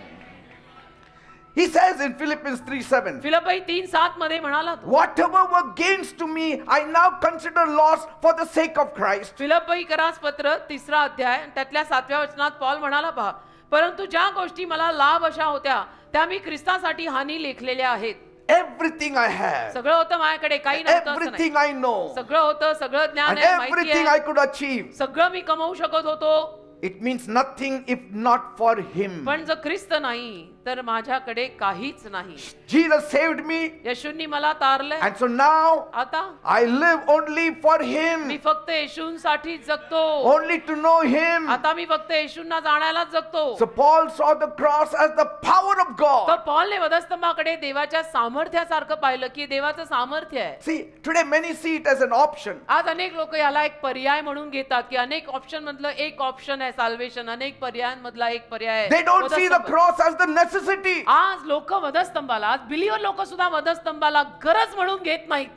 S1: He says in Philippians 3:7,
S2: फिलिप्पी 3:7 मध्ये म्हणाला तो,
S1: whatever were gains to me, I now consider loss for the sake of Christ.
S2: फिलिप्पी करास पत्र 3रा अध्याय त्यातल्या 7व्या वचनात पॉल म्हणाला, पहा, परंतु ज्या गोष्टी मला लाभ अशा होत्या त्या मी ख्रिस्तासाठी हानी लेखलेल्या आहेत.
S1: Everything I have,
S2: सगळं होतं माझ्याकडे, काही नव्हतं असं नाही.
S1: everything I know,
S2: सगळं होतं, सगळं ज्ञान
S1: and
S2: आहे, माहिती
S1: everything I
S2: आहे,
S1: could achieve,
S2: सगळं मी कमवू शकत होतो.
S1: it means nothing if not for Him.
S2: पण जर ख्रिस्त नाही तर माझ्याकडे काहीच नाही.
S1: Jesus saved me,
S2: येशूंनी मला तारले,
S1: and so now
S2: आता
S1: I live only for
S2: me
S1: Him,
S2: फक्त येशूंसाठी जगतो.
S1: only to know Him.
S2: आता मी फक्त येशूंना जाणायलाच जगतो.
S1: So Paul saw the cross as the power of
S2: तर
S1: God.
S2: पॉलने वधस्तंभाकडे देवाच्या सामर्थ्यासारखं पाहिलं की देवाचं सामर्थ्य आहे.
S1: See, today many see it as an option.
S2: आज अनेक लोक याला एक पर्याय म्हणून घेतात की अनेक ऑप्शन मधलं एक ऑप्शन आहे साल्वेशन, अनेक पर्यायांमधला एक पर्याय आहे
S1: They don't see the
S2: वधस्तंभ.
S1: cross as the necessity.
S2: आज लोक वधस्तंभाला, आज बिलीवर लोक सुद्धा वधस्तंभाला गरज म्हणून घेत नाहीत.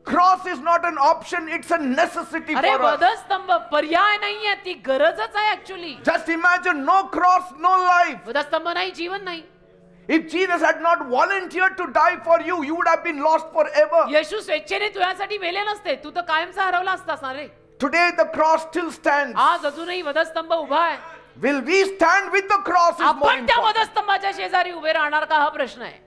S1: Cross is not an option, it's a necessity
S2: अरे
S1: for us.
S2: वधस्तंभ पर्याय नाहीये, ती गरजच आहे actually.
S1: Just imagine, no cross, no life.
S2: वधस्तंभ नाही, जीवन नाही.
S1: If Jesus had not volunteered to die for you, you would have been lost forever.
S2: येशू स्वेच्छेने तुझ्यासाठी मेले नसते, तू तर कायमचा हरवला असतास ना रे.
S1: Today the cross still stands.
S2: आज अजूनही वधस्तंभ उभा आहे.
S1: Will we stand with the cross is more
S2: आपण त्या
S1: important.
S2: वधस्तंभाच्या शेजारी उभे राहणार का हा प्रश्न आहे.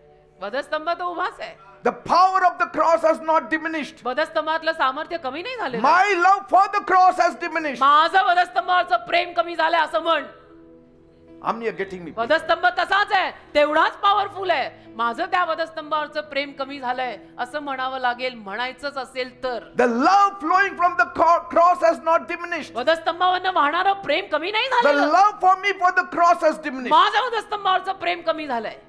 S2: वधस्तंभ तर उभाच आहे.
S1: The power of the cross has not diminished.
S2: वधस्तंभातलं सामर्थ्य कमी नाही झालं.
S1: My love for the cross has diminished.
S2: माझं वधस्तंभावरचं प्रेम कमी झालंय असं म्हण.
S1: How many are getting me?
S2: वधस्तंभ तसाच आहे, तेवढाच पॉवरफुल आहे. माझं त्या वधस्तंभावरचं प्रेम कमी झालंय असं म्हणावं लागेल, म्हणायचंच असेल तर.
S1: The love flowing from the cross has not diminished.
S2: वधस्तंभावरनं वाहणारं प्रेम कमी नाही
S1: The
S2: झालं.
S1: love for me for the cross has diminished.
S2: माझं वधस्तंभावरचं प्रेम कमी झालंय.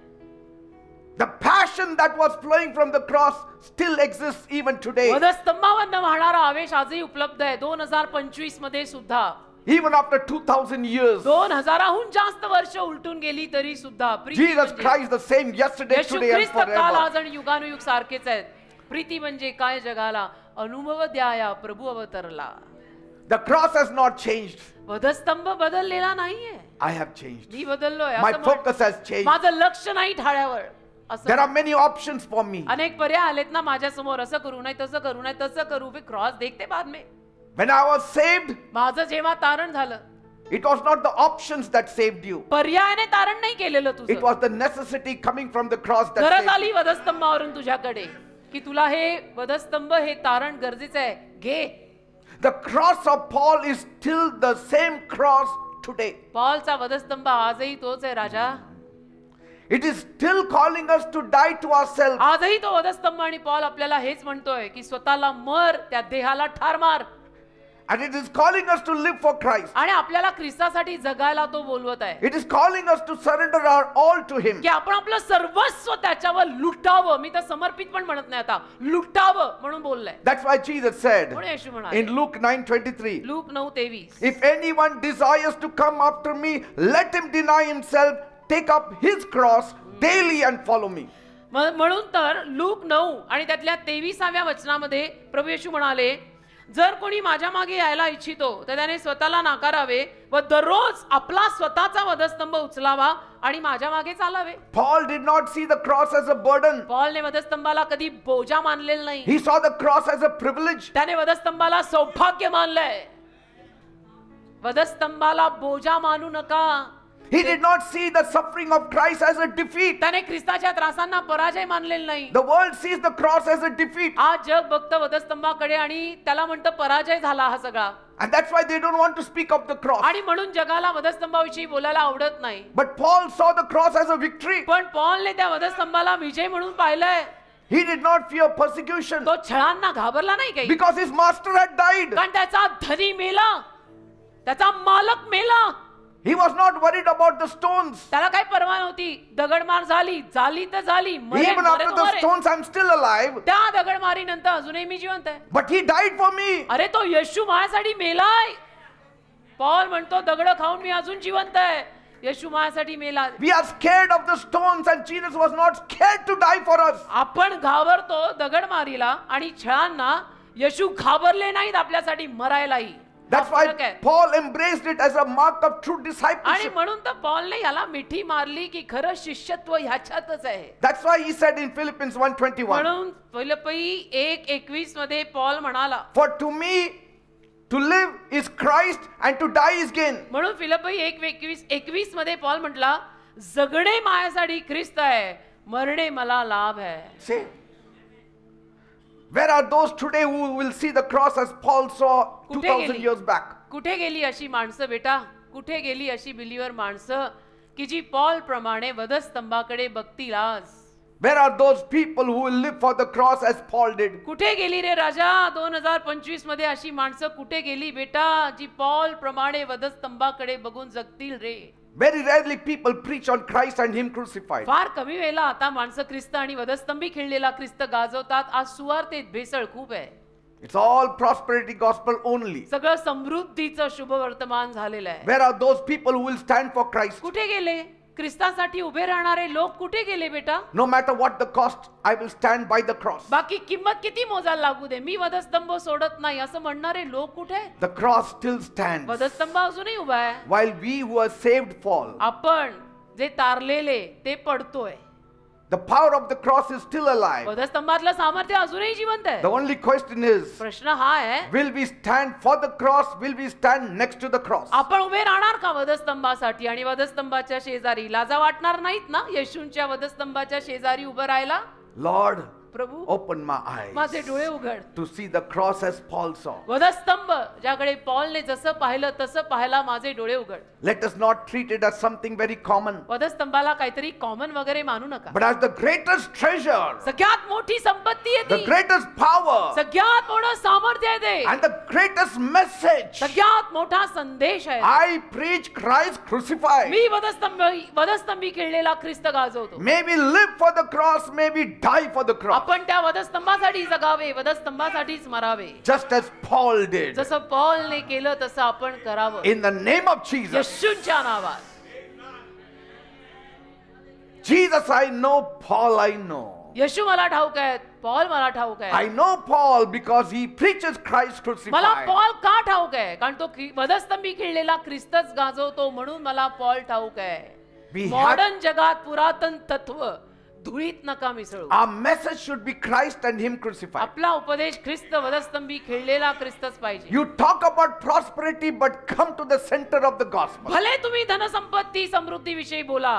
S1: The passion that was flowing from the cross still exists even today.
S2: वधस्तंभावरनं वाहणारा आवेश आजही उपलब्ध आहे. 2025 मध्ये सुद्धा,
S1: Even after 2000 years,
S2: 2000हून जास्त वर्ष उलटून गेली तरी सुद्धा प्रीती
S1: Jesus
S2: म्हणजे-
S1: Christ the same yesterday,
S2: Yeshu
S1: today and
S2: ख्रिस्त काल
S1: forever.
S2: आज आणि युगानुयुग सारखेच आहेत. प्रीती म्हणजे काय जगाला अनुभव द्याया प्रभू अवतरला.
S1: The cross has not changed.
S2: वधस्तंभ बदललेला नाहीये.
S1: I have changed.
S2: Me बदललोय
S1: My
S2: असं म्हण.
S1: focus has changed.
S2: माझं लक्ष नाही ढाळ्यावर असं.
S1: There are many options for me.
S2: अनेक पर्याय आलेत ना माझ्या समोर. असं करू नाही, तसं करू नाही, तसं करू. फिर क्रॉस देखते बाद में.
S1: When I was saved,
S2: माझं जेव्हा तारण झालं,
S1: it was not the options that saved you.
S2: पर्यायाने तारण नाही केलेलं
S1: It
S2: तुझं.
S1: was the necessity coming from the cross that
S2: गरज
S1: saved
S2: आली वधस्तंभावरून तुझ्याकडे की तुला हे वधस्तंभ हे तारण गरजेचं आहे, घे.
S1: you. The cross of Paul is still the same cross today.
S2: पॉलचा वधस्तंभ आजही तोच आहे राजा.
S1: It is still calling us to die to ourselves.
S2: आजही तो वधस्तंभ आणि पॉल आपल्याला हेच म्हणतोय की स्वतःला मर, त्या देहाला ठार मार.
S1: And it is calling us to live for Christ.
S2: आणि आपल्याला ख्रिस्तासाठी जगायला तो बोलवत आहे
S1: It is calling us to surrender our all to Him.
S2: की आपण आपलं सर्वस्व त्याच्यावर लुटावं. मी तर समर्पित पण म्हणत नाही, आता लुटावं म्हणून बोललाय.
S1: That's why Jesus said
S2: म्हणून येशू म्हणाले
S1: in Luke 9:23,
S2: look 9:23,
S1: if anyone desires to come after me, let him deny himself, take up his cross daily and follow me.
S2: म्हणून तर लूक 9 आणि त्यातल्या 23व्या वचनामध्ये प्रभू येशू म्हणाले, जर कोणी माझ्या मागे यायला इच्छितो तर त्याने स्वतःला नाकारावे व दररोज आपला स्वतःचा वधस्तंभ उचलावा आणि माझ्या मागे चालावे.
S1: Paul did not see the cross as a burden.
S2: पॉलने वधस्तंभाला कधी बोजा मानलेला नाही.
S1: He saw the cross as a privilege.
S2: त्याने वधस्तंभाला सौभाग्य मानलंय. वधस्तंभाला बोजा मानू नका.
S1: He did not see the suffering of Christ as a defeat.
S2: त्याने ख्रिस्ताच्या त्रासांना पराजय मानलेला नाही.
S1: The world sees the cross as a defeat.
S2: आज जग बघतं वधस्तंभाकडे आणि त्याला म्हणतं पराजय झाला हा सगळा.
S1: And that's why they don't want to speak of the cross.
S2: आणि म्हणून जगाला वधस्तंभाविषयी बोलायला आवडत नाही.
S1: But Paul saw the cross as a victory.
S2: पण पॉलने त्या वधस्तंभाला विजय म्हणून पाहिलंय.
S1: He did not fear persecution
S2: तो छळांना घाबरला नाही काही.
S1: because his master had died.
S2: कारण त्याचा धनी मेला, त्याचा मालक मेला.
S1: He was not worried about the stones.
S2: त्याला काही परवा नव्हती. दगडमार झाली तर झाली. मरे
S1: Even after the
S2: मरे.
S1: stones, I'm still alive.
S2: त्या दगडमारीनंतर अजूनही मी जिवंत आहे.
S1: But he died for me.
S2: अरे तो येशू माझ्यासाठी मेलाय. पॉल म्हणतो दगड खाऊन मी अजून जिवंत आहे. येशू माझ्यासाठी मेला.
S1: We are scared of the stones and Jesus was not scared to die for us.
S2: आपण घाबरतो दगडमारीला आणि छळांना. येशू घाबरले नाहीत आपल्यासाठी मरायलाही.
S1: That's
S2: हा
S1: why
S2: फरक आहे.
S1: Paul embraced it as a mark of true
S2: आणि
S1: discipleship.
S2: म्हणून तर पॉलने याला मिठी मारली की खरं शिष्यत्व ह्याच्यातच आहे.
S1: That's why he said in Philippians 1:21,
S2: म्हणून फिलिप्पी 1:21 मध्ये पॉल म्हणाला,
S1: for to me to live is Christ and to die is gain.
S2: म्हणून फिलिप्पी 1:21 मध्ये पॉल म्हटला, जगणे माझ्यासाठी ख्रिस्त आहे, मरणे मला लाभ आहे.
S1: See, where are those today who will see the cross as Paul saw 2000 years back?
S2: कुठे गेली अशी माणसं बेटा? कुठे गेली अशी बिलीवर माणसं की जी पॉल प्रमाणे वधस्तंभाकडे बघतील आज?
S1: Where are those people who will live for the cross as Paul did?
S2: कुठे गेली रे राजा? 2025 मध्ये अशी माणसं कुठे गेली बेटा जी पॉल प्रमाणे वधस्तंभाकडे बघून जगतील रे?
S1: Very rarely people preach on Christ and Him crucified.
S2: फार कमी वेळेला आता माणसं ख्रिस्त आणि वधस्तंभी खेळलेला ख्रिस्त गाजवतात. आज सुवार्तेत भेसळ खूप आहे.
S1: It's all prosperity gospel only.
S2: सगळं समृद्धीचं शुभ वर्तमान झालेलं आहे.
S1: Where are those people who will stand for Christ?
S2: कुठे गेले? ख्रिस्तासाठी उभे राहणारे लोक कुठे गेले बेटा?
S1: No matter what the cost, I will stand by the cross.
S2: बाकी किंमत किती मोजायला लागू दे, मी वधस्तंभ सोडत नाही असं म्हणणारे लोक कुठे?
S1: The cross still stands.
S2: वधस्तंभ अजूनही उभा आहे.
S1: While we who are saved fall.
S2: आपण जे तारलेले ते पडतोय.
S1: The power of the cross is still alive.
S2: वधस्तंभातलं सामर्थ्य अजूनही जिवंत आहे.
S1: The only question is,
S2: प्रश्न हा आहे,
S1: will we stand for the cross? Will we stand next to the cross?
S2: आपण उभे राहणार का वधस्तंभासाठी आणि वधस्तंभाच्या शेजारी? लाजा वाटणार नाहीत ना येशूंच्या वधस्तंभाच्या शेजारी उभं राहायला?
S1: Lord,
S2: Prabhu
S1: open my eyes
S2: माझे डोळे उघड.
S1: to see the cross as Paul saw.
S2: वधस्तंभ ज्याकडे पॉलने जसं पाहिलं तसं पाहायला माझे डोळे उघड.
S1: Let us not treat it as something very common,
S2: वधस्तंभाला काहीतरी कॉमन वगैरे मानू नका.
S1: but as the greatest treasure,
S2: सगळ्यात मोठी संपत्ती आहे
S1: the
S2: ती.
S1: greatest power,
S2: सगळ्यात मोठं सामर्थ्य आहे ते.
S1: and the greatest message.
S2: सगळ्यात मोठा संदेश आहे.
S1: I preach Christ crucified.
S2: Me वधस्तंभी खिळलेला Christ गाजवतो.
S1: May we live for the cross, may we die for the cross.
S2: आपण त्या वधस्तंभासाठी जगावे, वधस्तंभासाठीच मरावे.
S1: Just as Paul did.
S2: जसं पॉलने केलं तसं आपण करावं.
S1: In the name of Jesus.
S2: येशूच्या नावात.
S1: Jesus I know, Paul I know.
S2: येशू मला ठाऊक आहे, पॉल मला ठाऊक आहे.
S1: I know Paul because he preaches Christ
S2: मला
S1: crucified.
S2: पॉल का ठाऊक आहे? कारण तो वधस्तंभी खिळलेला ख्रिस्तच गाजवतो म्हणून मला पॉल ठाऊक आहे.
S1: We have,
S2: मॉडर्न जगात पुरातन तत्व धुळीत नका मिसळू.
S1: our message should be Christ and him crucified.
S2: आपला उपदेश ख्रिस्त वधस्तंभी खिळलेला ख्रिस्तच पाहिजे.
S1: You talk about prosperity but come to the center of the gospel.
S2: भले तुम्ही धनसंपत्ती समृद्धी विषयी बोला,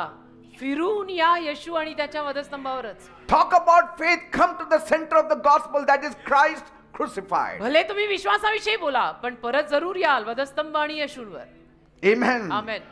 S2: फिरून या येशू आणि त्याच्या वधस्तंभावरच.
S1: Talk about faith, come to the center of the gospel, that is Christ crucified.
S2: भले तुम्ही विश्वासाविषयी बोला पण परत जरूर याल वधस्तंभ आणि येशूवर.
S1: Amen.
S2: Amen.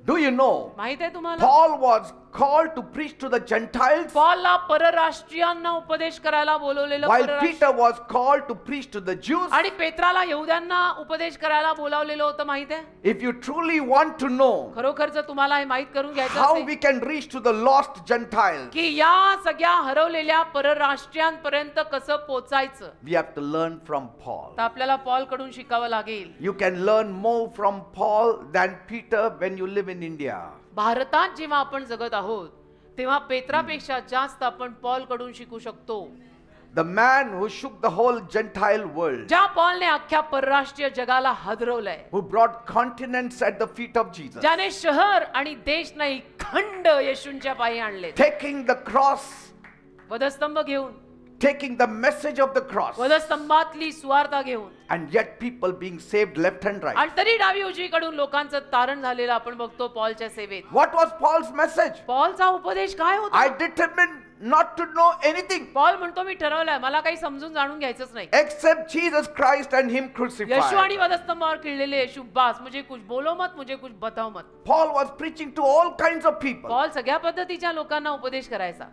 S1: Do you know
S2: माहित आहे तुम्हाला
S1: Paul was called to preach to the Gentiles
S2: पॉलला परराष्ट्रीयांना उपदेश करायला बोलवलेलं
S1: while
S2: परराष्ट्र-
S1: Peter was called to preach to the Jews?
S2: आणि पेत्राला यहुद्यांना उपदेश करायला बोलावलेलं होतं माहित आहे.
S1: If you truly want to know
S2: खरोखर जर तुम्हाला हे माहित करून घ्यायचं
S1: how
S2: असेल
S1: we can reach to the lost Gentiles,
S2: की या सगळ्या हरवलेल्या परराष्ट्रीयांपर्यंत कसं पोचायचं
S1: we have to learn from Paul.
S2: तर आपल्याला पॉल कडून शिकावं लागेल.
S1: You can learn more from Paul than Peter when you live in India.
S2: भारतात जेव्हा आपण जगत आहोत तेव्हा पेत्रापेक्षा जास्त आपण पॉल कडून शिकू शकतो.
S1: The man who shook the whole Gentile world,
S2: ज्या पॉलने अख्ख्या परराष्ट्रीय जगाला हादरवलंय,
S1: who brought continents at the feet of Jesus,
S2: ज्याने शहर आणि देश नाही खंड येशूंच्या पायी आणले.
S1: taking the cross,
S2: वधस्तंभ घेऊन,
S1: taking the message of the cross,
S2: वधस्तंभातली सुवार्ता घेऊन,
S1: and yet people being saved left and right.
S2: आणि तरी डावी उजवीकडून लोकांचं तारण झालेलं आपण बघतो पॉलच्या सेवेत.
S1: What was Paul's message?
S2: पॉलचा उपदेश काय होता?
S1: I determined not to know anything
S2: Paul म्हणतो मी ठरवलंय मला काही समजून जाणून घ्यायचंच नाही.
S1: except Jesus Christ and him
S2: Yeshu
S1: crucified.
S2: आणि वधस्तंभावर खिळलेले येशू बास, मुझे कुछ बोलो मत, मुझे कुछ बताओ मत.
S1: Paul was preaching to all kinds of people.
S2: Paul सगळ्या पद्धतीच्या लोकांना उपदेश करायचा.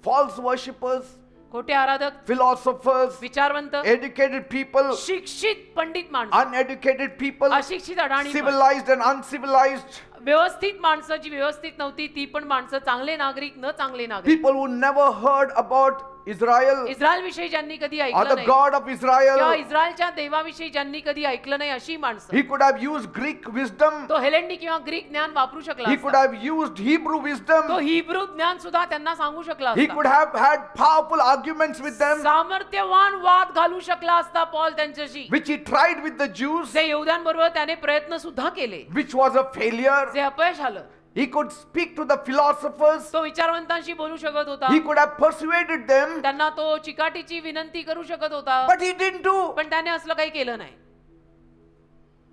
S1: False worshippers,
S2: खोटे आराधक,
S1: philosophers,
S2: विचारवंत,
S1: educated people,
S2: शिक्षित पंडित माणसं,
S1: uneducated people,
S2: अशिक्षित अडाणी माणसं,
S1: civilized and uncivilized,
S2: व्यवस्थित माणसं जी व्यवस्थित नव्हती ती पण माणसं, चांगले नागरिक न चांगले नागरिक,
S1: people who never heard about Israel
S2: Israel विषयी ज्यांनी कधी
S1: or
S2: ऐकलं
S1: the
S2: नाही
S1: God of
S2: किंवा
S1: Israel.
S2: इस्रायलच्या देवाविषयी ज्यांनी कधी ऐकलं नाही अशी माणसं.
S1: He could have used Greek wisdom.
S2: तो हेलेंडी किंवा ग्रीक ज्ञान वापरू शकला
S1: He could
S2: असता.
S1: have used Hebrew
S2: तो
S1: wisdom.
S2: हिब्रू ज्ञान सुद्धा त्यांना सांगू शकला
S1: He
S2: असता.
S1: could have had powerful arguments with them,
S2: सामर्थ्यवान वाद घालू शकला असता पॉल त्यांच्याशी,
S1: which he tried with the Jews,
S2: जे यहुद्यांबरोबर त्याने प्रयत्न सुद्धा केले,
S1: which was a failure.
S2: जे अपयश आलं.
S1: He could speak to the philosophers.
S2: तो विचारवंतांशी बोलू शकत होता,
S1: He could have persuaded them,
S2: त्यांना तो चिकाटीची विनंती करू शकत होता,
S1: but he didn't do.
S2: पण त्याने असलं काही केलं नाही.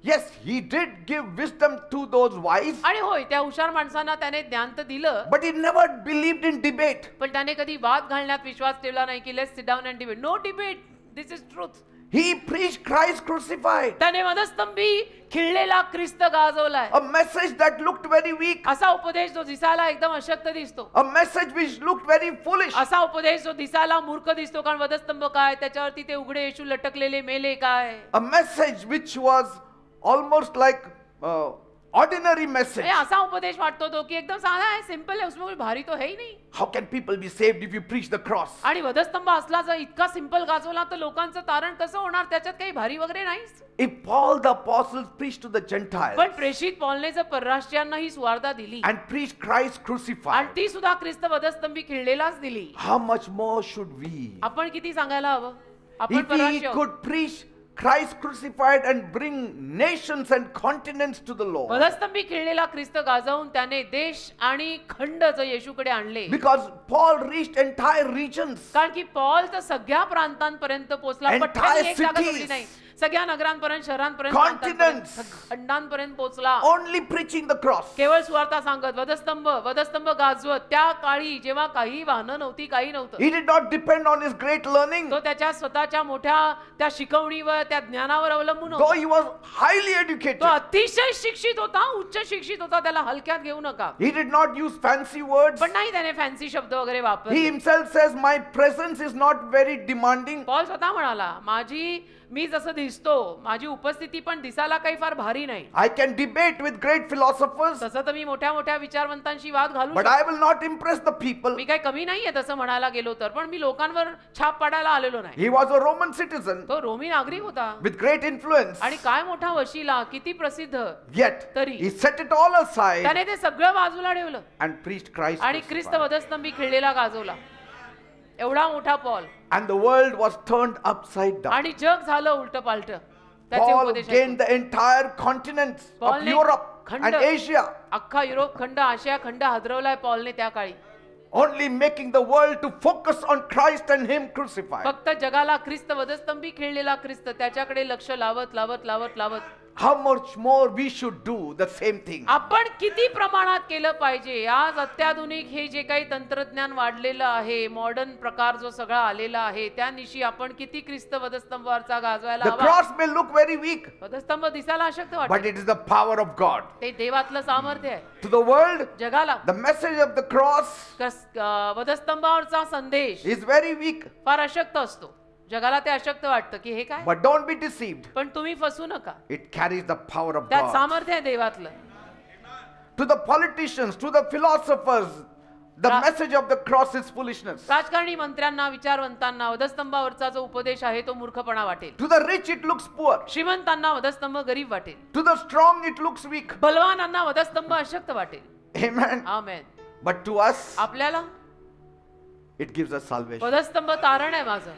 S1: Yes, he did give wisdom to those wise,
S2: आणि होय त्या हुशार माणसांना त्याने ज्ञान तर दिलं,
S1: but he never believed in debate.
S2: पण त्याने कधी वाद घालण्यात विश्वास ठेवला नाही की let's sit down and debate. No debate, this is truth.
S1: He preached Christ crucified,
S2: त्याने वधस्तंभी खिळलेला ख्रिस्त गाजवलाय.
S1: a message that looked very weak,
S2: असा उपदेश जो दिसायला एकदम अशक्त दिसतो,
S1: a message which looked very foolish,
S2: असा उपदेश जो दिसायला मूर्ख दिसतो. कारण वधस्तंभ काय, त्याच्यावरती ते उघडे येशू लटकलेले मेले काय,
S1: a message which was almost like ordinary message.
S2: हे असा उपदेश वाटतो तो की एकदम साधा आहे, सिंपल है, उसमें कुछ भारी तो है ही नहीं.
S1: How can people be saved if you preach the cross?
S2: आणि वधस्तंभ असला जर इतका सिंपल गाजवला तर लोकांचं तारण कसं होणार, त्याच्यात काही भारी वगैरे नाहीच.
S1: If Paul the apostles preached to the Gentiles
S2: पण प्रेषित पौलने जर परराष्ट्रीयांना ही सुवार्ता दिली
S1: and preached Christ
S2: आणि
S1: crucified,
S2: ती सुद्धा ख्रिस्त वधस्तंभी खिळलेलाच दिली,
S1: how much more should we?
S2: आपण किती सांगायला हवं. आपण
S1: If we
S2: परराष्ट्रीय आहोत.
S1: could preach Christ crucified and bring nations and continents to the Lord.
S2: वधस्तंभी खिळलेला ख्रिस्त गाजवून त्याने देश आणि खंड जो येशूकडे आणले.
S1: Because Paul reached entire regions.
S2: कारण की पॉल तर सगळ्या प्रांतांपर्यंत पोहोचला, पण
S1: Entire
S2: एक जागा
S1: cities.
S2: सोडली नाही. सगळ्या नगरांपर्यंत, शहरांपर्यंत,
S1: Continents.
S2: प्रांतांपर्यंत, खंडांपर्यंत पोहोचला.
S1: only preaching the cross.
S2: केवळ सुवार्ता सांगत, वधस्तंभ गाजवत. त्या काळी जेव्हा काही वाहनं नव्हती, काही नव्हतं,
S1: He did not depend on his great learning.
S2: तो त्याच्या स्वतःच्या मोठ्या त्या शिकवणीवर, त्या ज्ञानावर अवलंबून
S1: Though
S2: होता.
S1: he was highly educated,
S2: तो अतिशय शिक्षित होता, उच्च शिक्षित होता, त्याला हलक्यात घेऊ नका.
S1: he did not use fancy words.
S2: पण नाही त्याने फॅन्सी शब्द वगैरे
S1: He
S2: वापरले.
S1: himself says, my presence is not very demanding.
S2: Paul स्वतः म्हणाला, मी जसं दिसतो, माझी उपस्थिती पण दिसायला काही फार भारी नाही.
S1: I can debate with great philosophers,
S2: तसं तर मी मोठ्या मोठ्या विचारवंतांशी वाद घालू
S1: but
S2: शकतो.
S1: I will not impress the people.
S2: मी काही कमी नाहीये तसं म्हणायला गेलो तर, पण मी लोकांवर छाप पाडायला आलेलो नाही.
S1: He was a Roman citizen
S2: तो रोमी नागरिक होता
S1: with great influence.
S2: आणि काय मोठा वशिला, किती प्रसिद्ध.
S1: Yet,
S2: तरी
S1: he set it all aside
S2: त्याने ते सगळं बाजूला ठेवलं
S1: and preached Christ.
S2: आणि ख्रिस्त
S1: crucified.
S2: वधस्तंभी खिळलेला गाजवला. एवढा मोठा Paul.
S1: And the world was turned upside down.
S2: आणि जग झालं उलट पालट त्याचे
S1: Paul
S2: उपदेश
S1: gained the entire continents of
S2: पॉलने
S1: Europe
S2: खंड-
S1: and Asia,
S2: अख्खा युरोप खंड, आशिया खंड हादरवलाय पॉलने त्या काळी.
S1: only making the world to focus on Christ and Him crucified.
S2: फक्त जगाला ख्रिस्त वधस्तंभी खिळलेला ख्रिस्त त्याच्याकडे लक्ष लावत लावत लावत लावत.
S1: How much more we should do the same thing.
S2: आपण किती प्रमाणात केलं पाहिजे. आज अत्याधुनिक हे जे काही तंत्रज्ञान वाढलेलं आहे, मॉडर्न प्रकार जो सगळा आलेला आहे, त्या निशी आपण किती ख्रिस्त वधस्तंभावरचा गाजवायला
S1: The
S2: हवा.
S1: cross may look very weak,
S2: वधस्तंभ दिसायला अशक्त
S1: but
S2: वाटतं,
S1: it is the power of God.
S2: ते देवातलं सामर्थ्य आहे.
S1: To the world,
S2: जगाला
S1: the message of the cross
S2: वधस्तंभावरचा संदेश
S1: is very weak.
S2: फार अशक्त असतो. जगाला ते अशक्त वाटतं की हे काय.
S1: But don't be deceived.
S2: पण तुम्ही फसू नका,
S1: It carries the power of
S2: त्यात
S1: God.
S2: सामर्थ्य आहे देवातलं.
S1: To the politicians, to the philosophers, the
S2: Ra-
S1: message of the cross is foolishness.
S2: राजकारणी मंत्र्यांना, विचारवंतांना वधस्तंभावरचा जो उपदेश आहे तो मूर्खपणा वाटेल.
S1: To the rich, it looks poor.
S2: श्रीमंतांना वधस्तंभ गरीब वाटेल.
S1: To the strong, it looks weak.
S2: बलवानांना वधस्तंभ अशक्त वाटेल.
S1: Amen.
S2: Amen.
S1: But to us,
S2: आपल्याला
S1: it gives us salvation.
S2: वधस्तंभ तारण आहे माझं.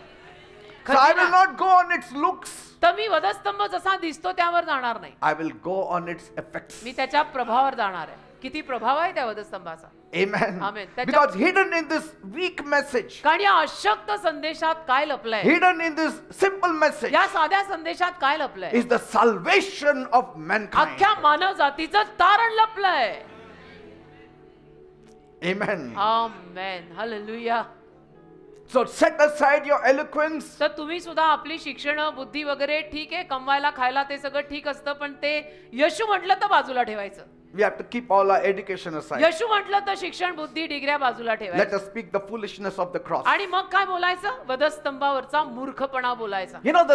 S1: So I will
S2: खजिना.
S1: not go on its looks.
S2: तर मी वधस्तंभ जसा दिसतो त्यावर जाणार नाही,
S1: I will go on its effects.
S2: मी त्याच्या प्रभावावर जाणार आहे. किती प्रभाव आहे त्या वधस्तंभाचा.
S1: Amen.
S2: Amen.
S1: Because hidden in this weak message,
S2: कारण या अशक्त संदेशात काय लपलंय,
S1: hidden in this simple message,
S2: या साध्या संदेशात काय लपलंय,
S1: is the salvation of mankind.
S2: अख्ख्या मानव जातीचं तारण लपलंय.
S1: Amen.
S2: Amen. Hallelujah.
S1: So set aside your eloquence.
S2: तर तुम्ही सुद्धा आपली शिक्षण, बुद्धी वगैरे ठीक आहे, कमवायला खायला ते सगळं ठीक असतं, पण ते येशू म्हटलं तर बाजूला ठेवायचं.
S1: We have to keep all our education aside.
S2: येशू म्हटलं तर शिक्षण, बुद्धी, डिग्र्या बाजूला
S1: Let
S2: ठेवायचं.
S1: us speak the foolishness of the cross.
S2: आणि मग काय बोलायचं? वधस्तंभावरचा मूर्खपणा बोलायचा.
S1: You know,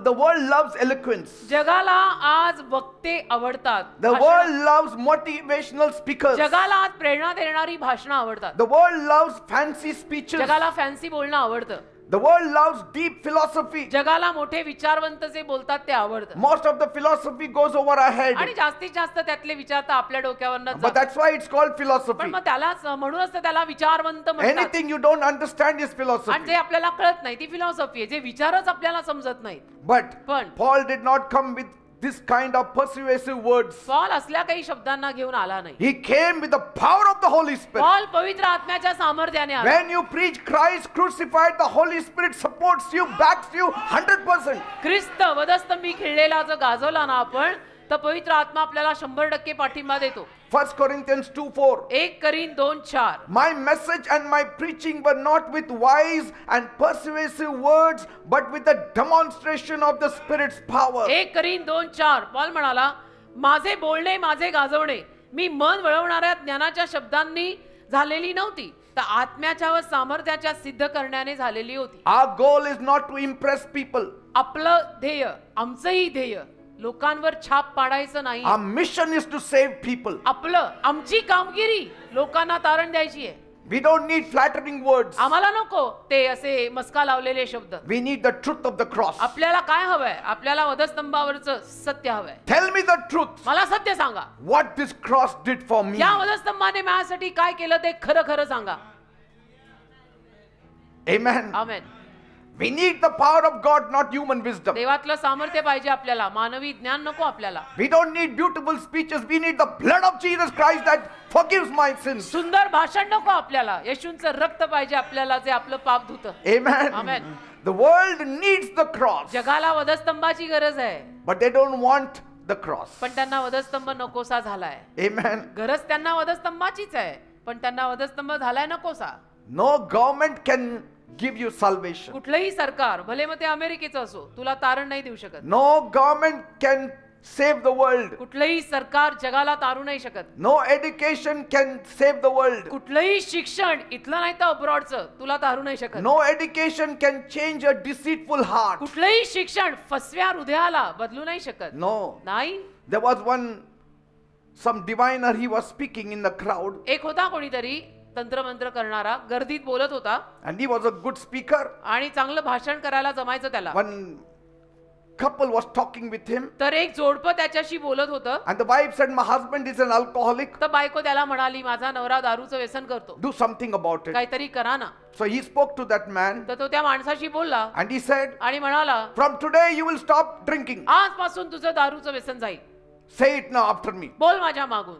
S1: the world loves eloquence.
S2: जगाला आज वक्ते आवडतात.
S1: The
S2: भाषणं-
S1: world loves motivational speakers.
S2: जगाला आज प्रेरणा देणारी भाषणं आवडतात.
S1: The world loves fancy speeches.
S2: जगाला फॅन्सी बोलणं आवडतं.
S1: The world loves deep philosophy.
S2: जगाला मोठे विचारवंत जे बोलतात ते आवडतं.
S1: Most of the philosophy goes over our head.
S2: आणि जास्तीत जास्त त्यातले विचार तर आपल्या डोक्यावरनं
S1: But that's why it's called
S2: पण
S1: philosophy.
S2: मग त्यालाच म्हणूनच तर त्याला विचारवंत म्हणतात.
S1: Anything you don't understand is
S2: आणि
S1: philosophy.
S2: जे आपल्याला कळत नाही ती फिलॉसॉफी आहे. जे विचारच आपल्याला समजत नाहीत.
S1: But
S2: पण
S1: Paul did not come with this kind of persuasive words.
S2: Paul असल्या काही शब्दांना घेऊन आला नाही.
S1: He came with the power of the Holy Spirit.
S2: Paul पवित्र आत्म्याच्या सामर्थ्याने आला.
S1: When you preach Christ crucified, the Holy Spirit supports you, backs you 100%.
S2: ख्रिस्त वधस्तंभी खिळलेला जर गाजवला ना आपण, तर पवित्र आत्मा आपल्याला 100% पाठिंबा देतो.
S1: 1 Corinthians 2:4.
S2: 1 करीन 2:4.
S1: My message and my preaching were not with wise and persuasive words, but with the demonstration of the Spirit's power.
S2: 1 करीन 2:4. पॉल म्हणाला, माझे बोलणे, माझे गाजवणे मी मन वळवणाऱ्या ज्ञानाच्या शब्दांनी झालेली नव्हती, तर आत्म्याच्या व सामर्थ्याच्या सिद्ध करण्याने झालेली होती.
S1: Our goal is not to impress people.
S2: आपलं ध्येय, आमचंही ध्येय लोकांवर छाप पाडायचं नाही.
S1: Our mission is to save people.
S2: आमची कामगिरी लोकांना तारण द्यायची आहे.
S1: We don't need flattering words.
S2: आम्हाला नको ते असे मस्का लावलेले शब्द.
S1: We need the truth of the cross.
S2: आपल्याला काय हवंय? आपल्याला वधस्तंभावरचं सत्य हवंय.
S1: Tell me the truth.
S2: मला सत्य सांगा.
S1: What this cross did for me.
S2: या वधस्तंभाने माझ्यासाठी काय केलं ते खरं खरं सांगा.
S1: Amen.
S2: Amen.
S1: We need the power of God, not human wisdom.
S2: देवातलं सामर्थ्य पाहिजे आपल्याला, मानवी ज्ञान नको आपल्याला.
S1: We don't need beautiful speeches. We need the blood of Jesus Christ that forgives my sins.
S2: सुंदर भाषण नको आपल्याला, येशूंचं रक्त पाहिजे आपल्याला जे आपलं पाप धुतं.
S1: Amen.
S2: Amen.
S1: The world needs the cross,
S2: जगाला वधस्तंभाची गरज आहे,
S1: but they don't want the cross.
S2: पण त्यांना वधस्तंभ नकोसा झालाय.
S1: Amen.
S2: गरज त्यांना वधस्तंभाचीच आहे, पण त्यांना वधस्तंभ झालाय नकोसा.
S1: No government can give you salvation.
S2: कुठलंही सरकार, भले मग ते अमेरिकेचं असो, तुला तारण नाही देऊ शकत.
S1: No government can save the world.
S2: कुठलंही सरकार जगाला तारू नाही शकत.
S1: No education can save the world.
S2: कुठलंही शिक्षण, इथलं नाही तर अब्रॉडचं, तुला तारू नाही शकत.
S1: No education can change a deceitful heart.
S2: कुठलंही शिक्षण फसव्या हृदयाला बदलू नाही शकत.
S1: No.
S2: नाही.
S1: There was some diviner, he was speaking in the crowd,
S2: एक होता कोणीतरी तंत्रमंत्र करणारा, गर्दीत बोलत होता
S1: and he was a good speaker.
S2: आणि चांगलं भाषण करायला जमायचं त्याला.
S1: One couple was talking with him,
S2: तर एक जोडपं त्याच्याशी बोलत होतं.
S1: and the wife said, my husband is an alcoholic,
S2: तर बायको त्याला म्हणाली, माझा नवरा दारूचं व्यसन करतो,
S1: do something about it.
S2: काहीतरी करा ना.
S1: So he spoke to that man,
S2: तर तो त्या माणसाशी बोलला
S1: and he said,
S2: आणि म्हणाला,
S1: from today you will stop drinking.
S2: आजपासून तुझं दारूचं व्यसन जाईल.
S1: Say it now after me.
S2: बोल माझ्या मागून,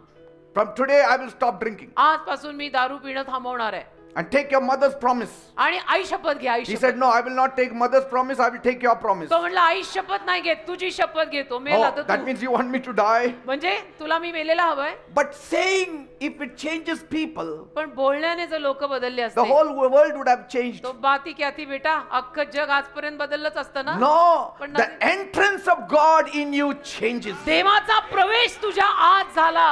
S1: From today I will stop drinking.
S2: आजपासून मी दारू पिणं थांबवणार आहे.
S1: And take your mother's promise.
S2: आणि आई शपथ घे. आई
S1: He
S2: शपथ.
S1: said, no, I will not take mother's promise, I will take your promise.
S2: तो म्हणला, आई शपथ नाही घेत, तुझी शपथ घेतो. मेला
S1: Oh,
S2: तर
S1: that
S2: Tu.
S1: means you want me to die?
S2: म्हणजे तुला मी मेलेला हवंय.
S1: But saying, if it changes people,
S2: पण बोलण्याने जर लोक बदलले
S1: the
S2: असते,
S1: whole world would have changed.
S2: तो बाती क्या थी बेटा, अख्खं जग आजपर्यंत बदललंच असतं ना.
S1: No,
S2: पण
S1: the entrance of God in you changes.
S2: देवाचा प्रवेश तुझ्या आत झाला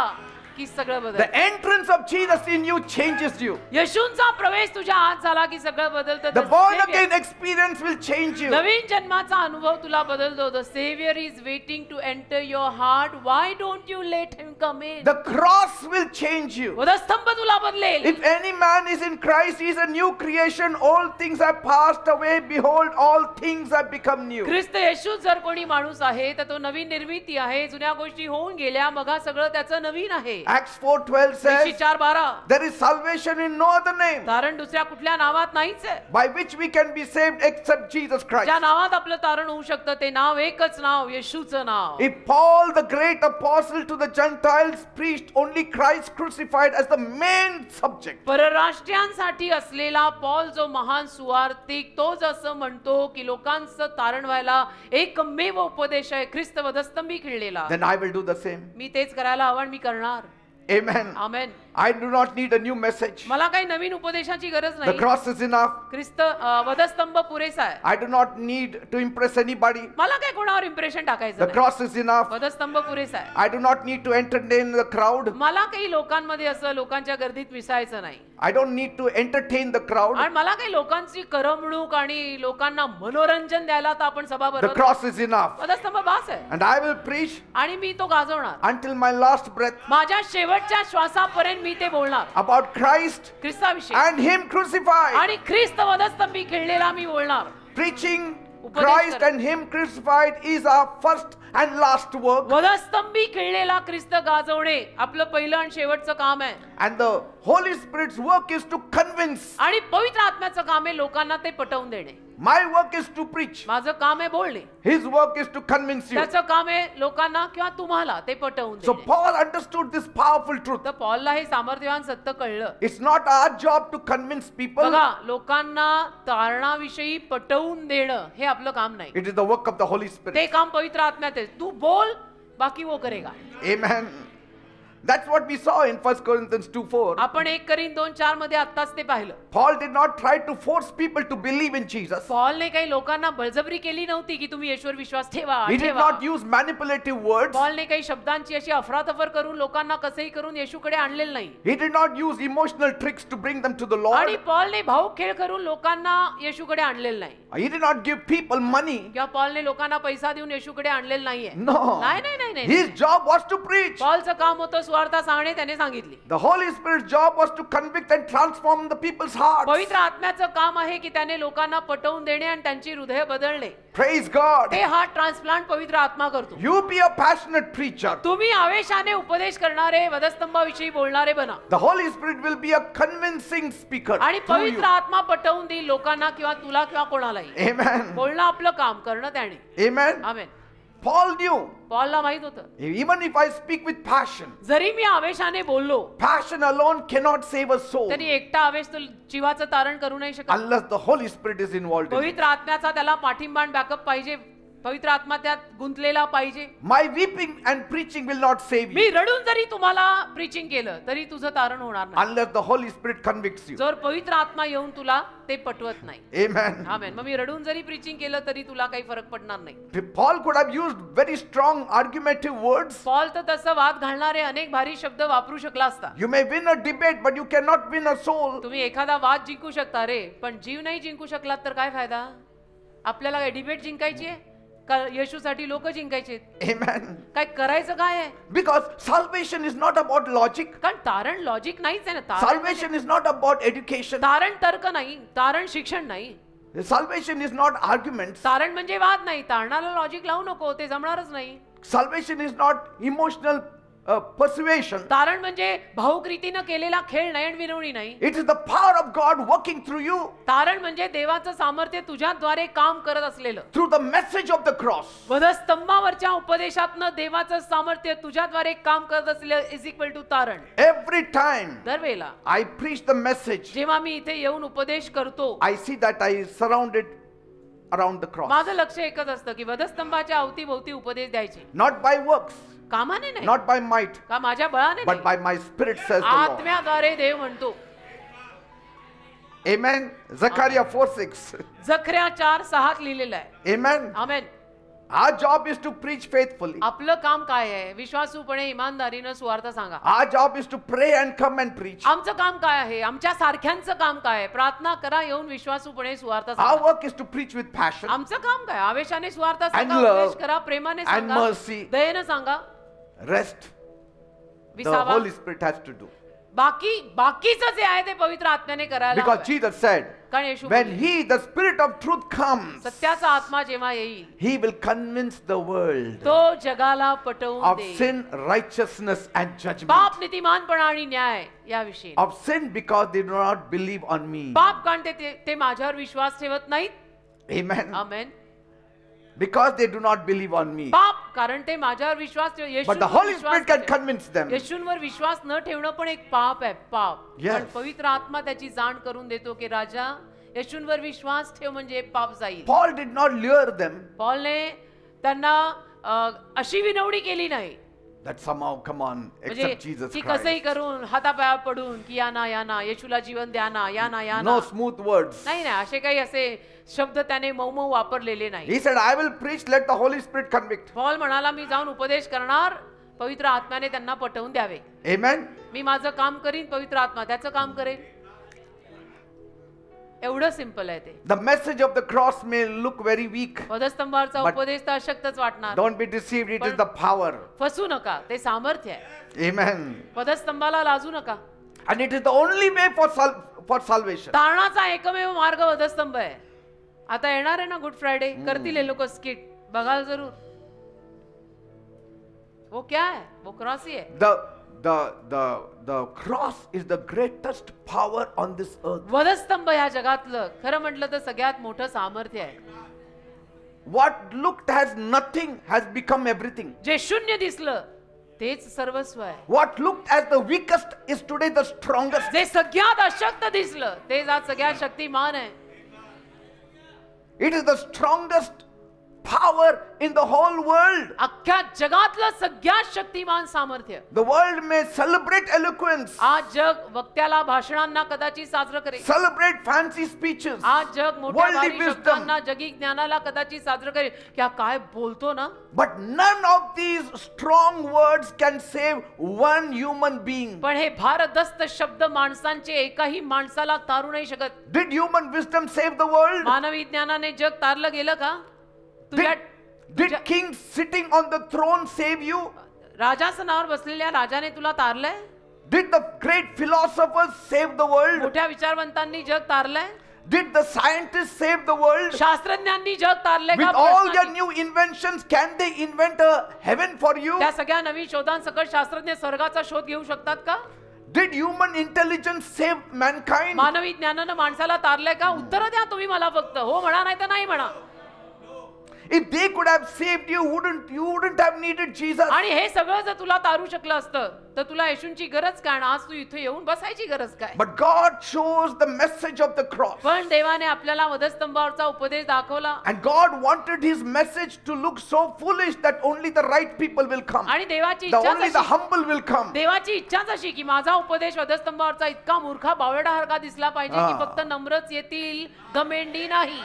S2: की सगळं
S1: The
S2: बदलतं.
S1: entrance of Jesus in you changes you.
S2: येशूंचा प्रवेश तुझ्या आत झाला की सगळं बदलतं.
S1: The
S2: The
S1: born
S2: Savior-
S1: again experience will change you.
S2: नवीन जन्माचा अनुभव तुला बदलतो. The Savior is waiting to enter your heart. Why don't you let him come in?
S1: The cross will change you.
S2: वधस्तंभ तुला बदलेल.
S1: If any man is in Christ, he is a new creation. All things have passed away. Behold, all things have become new.
S2: ख्रिस्त येशू जर कोणी माणूस आहे तर तो नवीन निर्मिती आहे. जुन्या गोष्टी होऊन गेल्या, मग हा सगळं त्याचं नवीन आहे.
S1: Acts 4:12 says,
S2: 4:12
S1: there is salvation in no other name
S2: तारण दुसऱ्या कुठल्या नावात नाहीच आहे.
S1: by which we can be saved except Jesus Christ.
S2: ज्या नावात आपलं तारण होऊ शकतं ते नाव एकच नाव, येशूचं नाव.
S1: If Paul, the great apostle to the Gentiles, preached only Christ crucified as the main subject,
S2: परराष्ट्रीयांसाठी असलेला पॉल जो महान सुवार्तिक, तो जसं म्हणतो की लोकांचं तारण व्हायला एकमेव उपदेश आहे ख्रिस्त वधस्तंभी खिळलेला,
S1: then I will do the same.
S2: मी तेच करायला हवं आणि मी करणार.
S1: Amen.
S2: Amen.
S1: I do not need a new message.
S2: मला काही नवीन उपदेशाची गरज
S1: The
S2: नाही.
S1: cross is enough.
S2: ख्रिस्त वधस्तंभ पुरेसा आहे.
S1: I do not need to impress anybody.
S2: मला काही कोणावर इम्प्रेशन टाकायचं
S1: The
S2: नाही.
S1: cross is enough.
S2: वधस्तंभ पुरेसा आहे.
S1: I do not need to entertain the crowd.
S2: मला काही लोकांमध्ये असं लोकांच्या गर्दीत मिसळायचं नाही.
S1: I don't need to entertain the crowd.
S2: आणि मला काही लोकांची करमणूक आणि लोकांना मनोरंजन द्यायला तर आपण सभा
S1: The
S2: भरवतो.
S1: cross is enough.
S2: वधस्तंभ बास आहे.
S1: And I will preach
S2: आणि मी तो गाजवणार.
S1: until my last breath
S2: माझ्या शेवटच्या श्वासापर्यंत मी ते बोलणार.
S1: about Christ
S2: ख्रिस्ताविषयी
S1: and Him crucified.
S2: आणि ख्रिस्त वधस्तंभी खेळलेला मी बोलणार.
S1: Preaching
S2: उपदेश
S1: Christ
S2: करा.
S1: and Him crucified is our first and last work.
S2: वधस्तंभी खेळलेला ख्रिस्त गाजवणे आपलं पहिलं आणि शेवटचं काम आहे.
S1: And the Holy Spirit's work is to convince.
S2: आणि पवित्र आत्म्याचं काम आहे लोकांना ते पटवून देणे.
S1: My work is to preach.
S2: माझं काम आहे बोलणे.
S1: His work is to convince you.
S2: त्याचं काम आहे लोकांना किंवा तुम्हाला ते पटवून
S1: So
S2: देणे.
S1: Paul understood this powerful truth.
S2: तर पॉलला हे सामर्थ्यवान सत्य कळलं.
S1: It's not our job to convince people.
S2: बघा, लोकांना तारणाविषयी पटवून देणं हे आपलं काम नाही.
S1: It is the work of the Holy Spirit.
S2: ते काम पवित्र आत्म्यात आहे. तू बोल, बाकी वो करेगा.
S1: Amen. That's what we saw in 1 Corinthians 2:4.
S2: आपण 1 Corinth 2:4 मध्ये आत्ताच ते पाहिलं.
S1: Paul did not try to force people to believe in Jesus.
S2: पॉलने काही लोकांना बळजबरी केली नव्हती की तुम्ही येशूवर विश्वास ठेवा.
S1: He did not use manipulative words.
S2: पॉलने काही शब्दांची अशी अफरातफर करून लोकांना कसंही करून येशूकडे आणलेलं नाही.
S1: He did not use emotional tricks to bring them to the
S2: आणि
S1: Lord.
S2: पॉलने भावुक खेळ करून लोकांना येशूकडे आणलेलं नाही.
S1: He did not give people money.
S2: किंवा पॉलने लोकांना पैसा देऊन येशूकडे आणलेलं नाहीये.
S1: No.
S2: नाही नाही नाही नाही.
S1: His job was to preach.
S2: पॉलचं काम होतं सुवार्ता सांगणे, त्याने सांगितली.
S1: The Holy Spirit's job was to convict and transform the people's hearts.
S2: पवित्र आत्म्याचं काम आहे की त्याने लोकांना पटवून देणे आणि त्यांची हृदय बदलणे.
S1: Praise God.
S2: ते हार्ट ट्रान्सप्लांट पवित्र आत्मा करतो.
S1: You be a passionate preacher.
S2: तुम्ही आवेशाने उपदेश करणारे, वधस्तंभाविषयी बोलणारे बना.
S1: The Holy Spirit will be a convincing speaker
S2: आणि
S1: through
S2: पवित्र
S1: you.
S2: आत्मा पटवून देईल लोकांना किंवा तुला किंवा कोणालाही.
S1: Amen.
S2: बोलणं आपलं काम, करणं त्याने.
S1: Amen.
S2: आमेन.
S1: Paul knew,
S2: पॉलला माहित होतं,
S1: even if I speak with passion,
S2: जरी मी आवेशाने बोललो
S1: passion alone cannot save a soul
S2: तरी एकटा आवेश तो जीवाचं तारण करू नाही शकत.
S1: unless the Holy Spirit is involved in it.
S2: पवित्र आत्म्याचा त्याला पाठिंबा बॅकअप पाहिजे, पवित्र आत्मा त्यात गुंतलेला पाहिजे.
S1: My weeping and preaching will not save
S2: me
S1: you
S2: रडून जरी तुम्हाला प्रीचिंग केलं तरी तुझं तारण होणार नाही
S1: unless the Holy Spirit convicts you.
S2: जर पवित्र आत्मा येऊन तुला ते पटवत नाही.
S1: Amen.
S2: आमेन. मग मी रडून जरी प्रीचिंग केलं तरी तुला काही फरक पडणार नाही.
S1: Paul could have used very strong argumentative words.
S2: Paul तर तसं वाद घालणारे अनेक भारी शब्द वापरू शकला असता.
S1: You may win a debate, but you cannot win a soul.
S2: तुम्ही एखादा वाद जिंकू शकता रे, पण जीव नाही जिंकू शकलात तर काय फायदा? आपल्याला काय डिबेट जिंकायची आहे का? येशूसाठी लोक जिंकायचे.
S1: Amen.
S2: काय करायचं काय आहे?
S1: Because salvation is not about logic.
S2: कारण तारण लॉजिक नाहीच आहे ना. तारण
S1: Salvation is not about education.
S2: तारण तर्क नाही, तारण शिक्षण नाही,
S1: Salvation is not arguments.
S2: तारण म्हणजे वाद नाही. तारणाला लॉजिक लावू नको, ते जमणारच नाही.
S1: Salvation is not emotional persuasion.
S2: तारण म्हणजे भावुक रीतीनं केलेला खेळ नाही आणि विनवणी नाही.
S1: It is the power of God working through you
S2: तारण म्हणजे देवाचं सामर्थ्य तुझ्याद्वारे काम करत असलेलं.
S1: through the message of the cross.
S2: वधस्तंभावरच्या उपदेशातनं देवाचं सामर्थ्य तुझ्याद्वारे काम करत असलेलं इज इक्वल टू तारण.
S1: Every time
S2: दरवेळेला
S1: I preach the message,
S2: जेव्हा मी इथे येऊन उपदेश करतो,
S1: I see that I is surrounded around the cross.
S2: माझं लक्ष एकच असतं की वधस्तंभाच्या अवतीभोवती उपदेश द्यायचे.
S1: Not by works,
S2: कामाने नाही,
S1: not by might,
S2: का माझ्या बळाने
S1: but
S2: नाही,
S1: by my spirit, says the Lord.
S2: आत्म्याद्वारे देव म्हणतो.
S1: Amen. Zechariah 4:6.
S2: जखऱ्या 4:6 लिहिलेलं आहे.
S1: Amen.
S2: Amen.
S1: Our job is to preach faithfully.
S2: आपलं काम काय आहे? विश्वासूपणे इमानदारीनं सुवार्ता सांगा.
S1: Our job is to pray and come and preach.
S2: आमचं काम काय आहे? आमच्या सारख्यांचं काम काय आहे? प्रार्थना करा, येऊन विश्वासूपणे सुवार्ता
S1: Our
S2: सांगा.
S1: work is to preach with passion
S2: आमचं काम काय? आवेशाने सुवार्ता
S1: And
S2: सांगा,
S1: love
S2: उपदेश करा, प्रेमाने
S1: and
S2: सांगा,
S1: mercy.
S2: दयेनं सांगा.
S1: rest. The
S2: विसावा.
S1: Holy Spirit has to do.
S2: बाकीचं जे आहे ते पवित्र आत्म्याने करायला
S1: Because
S2: हवंय.
S1: Jesus said,
S2: कारण येशू
S1: when
S2: बोलले,
S1: He, the Spirit of truth, comes,
S2: सत्याचा आत्मा जेव्हा येईल
S1: He will convince the world
S2: तो जगाला पटवून
S1: of
S2: देईल.
S1: sin, righteousness, and judgment.
S2: पाप, नीतिमानपणा आणि न्याय याविषयी.
S1: Of sin because they do not believe on me.
S2: पाप कारण ते माझ्यावर विश्वास ठेवत नाहीत.
S1: Amen.
S2: Amen.
S1: Because they do not believe on me.
S2: पाप कारण ते माझ्यावर विश्वास ठेव.
S1: But the Holy Spirit can convince them.
S2: येशूंवर विश्वास न ठेवणं पण एक पाप आहे. पाप.
S1: Yes.
S2: पण पवित्र आत्मा त्याची जाण करून देतो की राजा, येशूंवर विश्वास ठेव म्हणजे पाप जाईल.
S1: Paul did not lure them
S2: पॉलने त्यांना अशी विनवणी केली नाही
S1: that somehow, come on,
S2: म्हणजे
S1: accept Jesus
S2: की कसंही
S1: Christ.
S2: करून हातापाया पडून की या ना येशूला जीवन द्या ना, या ना
S1: No smooth words.
S2: नाही नाही, असे काही असे शब्द त्याने मऊ वापरलेले नाही.
S1: He said, I will preach, let the Holy Spirit convict.
S2: Paul म्हणाला, मी जाऊन उपदेश करणार, पवित्र आत्म्याने त्यांना पटवून द्यावे.
S1: Amen.
S2: मी माझं काम करीन, पवित्र आत्मा त्याचं काम करेल. एवढं सिंपल आहे ते.
S1: The message of the cross may look very weak.
S2: वधस्तंभावरचा
S1: But
S2: उपदेश तर अशक्तच वाटणार.
S1: Don't be deceived, it is the power.
S2: फसू नका, ते सामर्थ्य आहे.
S1: Amen.
S2: वधस्तंभाला लाजू नका.
S1: And it is the only way for salvation.
S2: तारणाचा एकमेव मार्ग वधस्तंभ आहे. आता येणार आहे ना गुड फ्रायडे, करतील हे लोक स्किट, बघाल जरूर. वो क्या है? वो क्रॉस ही है.
S1: The cross is the greatest power on this earth.
S2: वधस्तंभ ह्या जगातलं खरं म्हटलं तर सगळ्यात मोठं सामर्थ्य आहे.
S1: What looked as nothing has become everything.
S2: जे शून्य दिसलं तेच सर्वस्व आहे.
S1: What looked as the weakest is today the strongest.
S2: जे सगळ्यात अशक्त दिसलं तेच आज सगळ्यात शक्तिमान आहे.
S1: It is the strongest power in the whole world.
S2: अख्ख्या जगातलं सगळ्यात शक्तिमान सामर्थ्य.
S1: The world may celebrate eloquence,
S2: आज जग वक्त्याला भाषणांना कदाचित साजरं करेल.
S1: celebrate fancy speeches,
S2: आज जग मोठ्या
S1: worldly
S2: भारी
S1: wisdom.
S2: शब्दांना, जगी ज्ञानाला कदाचित साजरं करेल. क्या काय बोलतो ना.
S1: But none of these strong words can save one human being.
S2: पण हे भारदस्त शब्द माणसांचे एकाही माणसाला तारू नाही शकत.
S1: Did human wisdom save the world?
S2: मानवी ज्ञानाने जग तारलं गेलं का?
S1: Did kings sitting on the throne save you?
S2: राजासनावर बसलेल्या राजाने तुला तारलंय?
S1: Did the great philosophers save the world?
S2: मोठ्या विचारवंतांनी जग तारलंय?
S1: Did the scientists save the world?
S2: शास्त्रज्ञांनी जग तारले का?
S1: With all their
S2: प्रश्नाची.
S1: new inventions, can they invent a heaven for you?
S2: त्या सगळ्या नवीन शोधांसकट शास्त्रज्ञ स्वर्गाचा शोध घेऊ शकतात का?
S1: Did human intelligence save mankind?
S2: मानवी ज्ञानानं माणसाला तारलंय का? उत्तर द्या तुम्ही मला फक्त. हो म्हणा, नाही तर नाही म्हणा.
S1: If they could have saved you, you wouldn't have needed Jesus.
S2: आणि हे सगळं जर तुला तारू शकलं असतं तर तुला येशूंची गरज काय, आणि आज तू इथे येऊन बसायची गरज काय?
S1: But God shows the message of the cross.
S2: पण देवाने आपल्याला वधस्तंभावरचा उपदेश दाखवला,
S1: And God wanted his message to look so foolish that only the right people will come.
S2: आणि देवाची
S1: Only the
S2: इच्छा
S1: humble will come.
S2: देवाची इच्छाच अशी की माझा उपदेश वधस्तंभावरचा इतका मूर्खा बावळटासारखा दिसला पाहिजे की फक्त नम्रच येतील, घमेंडी नाही.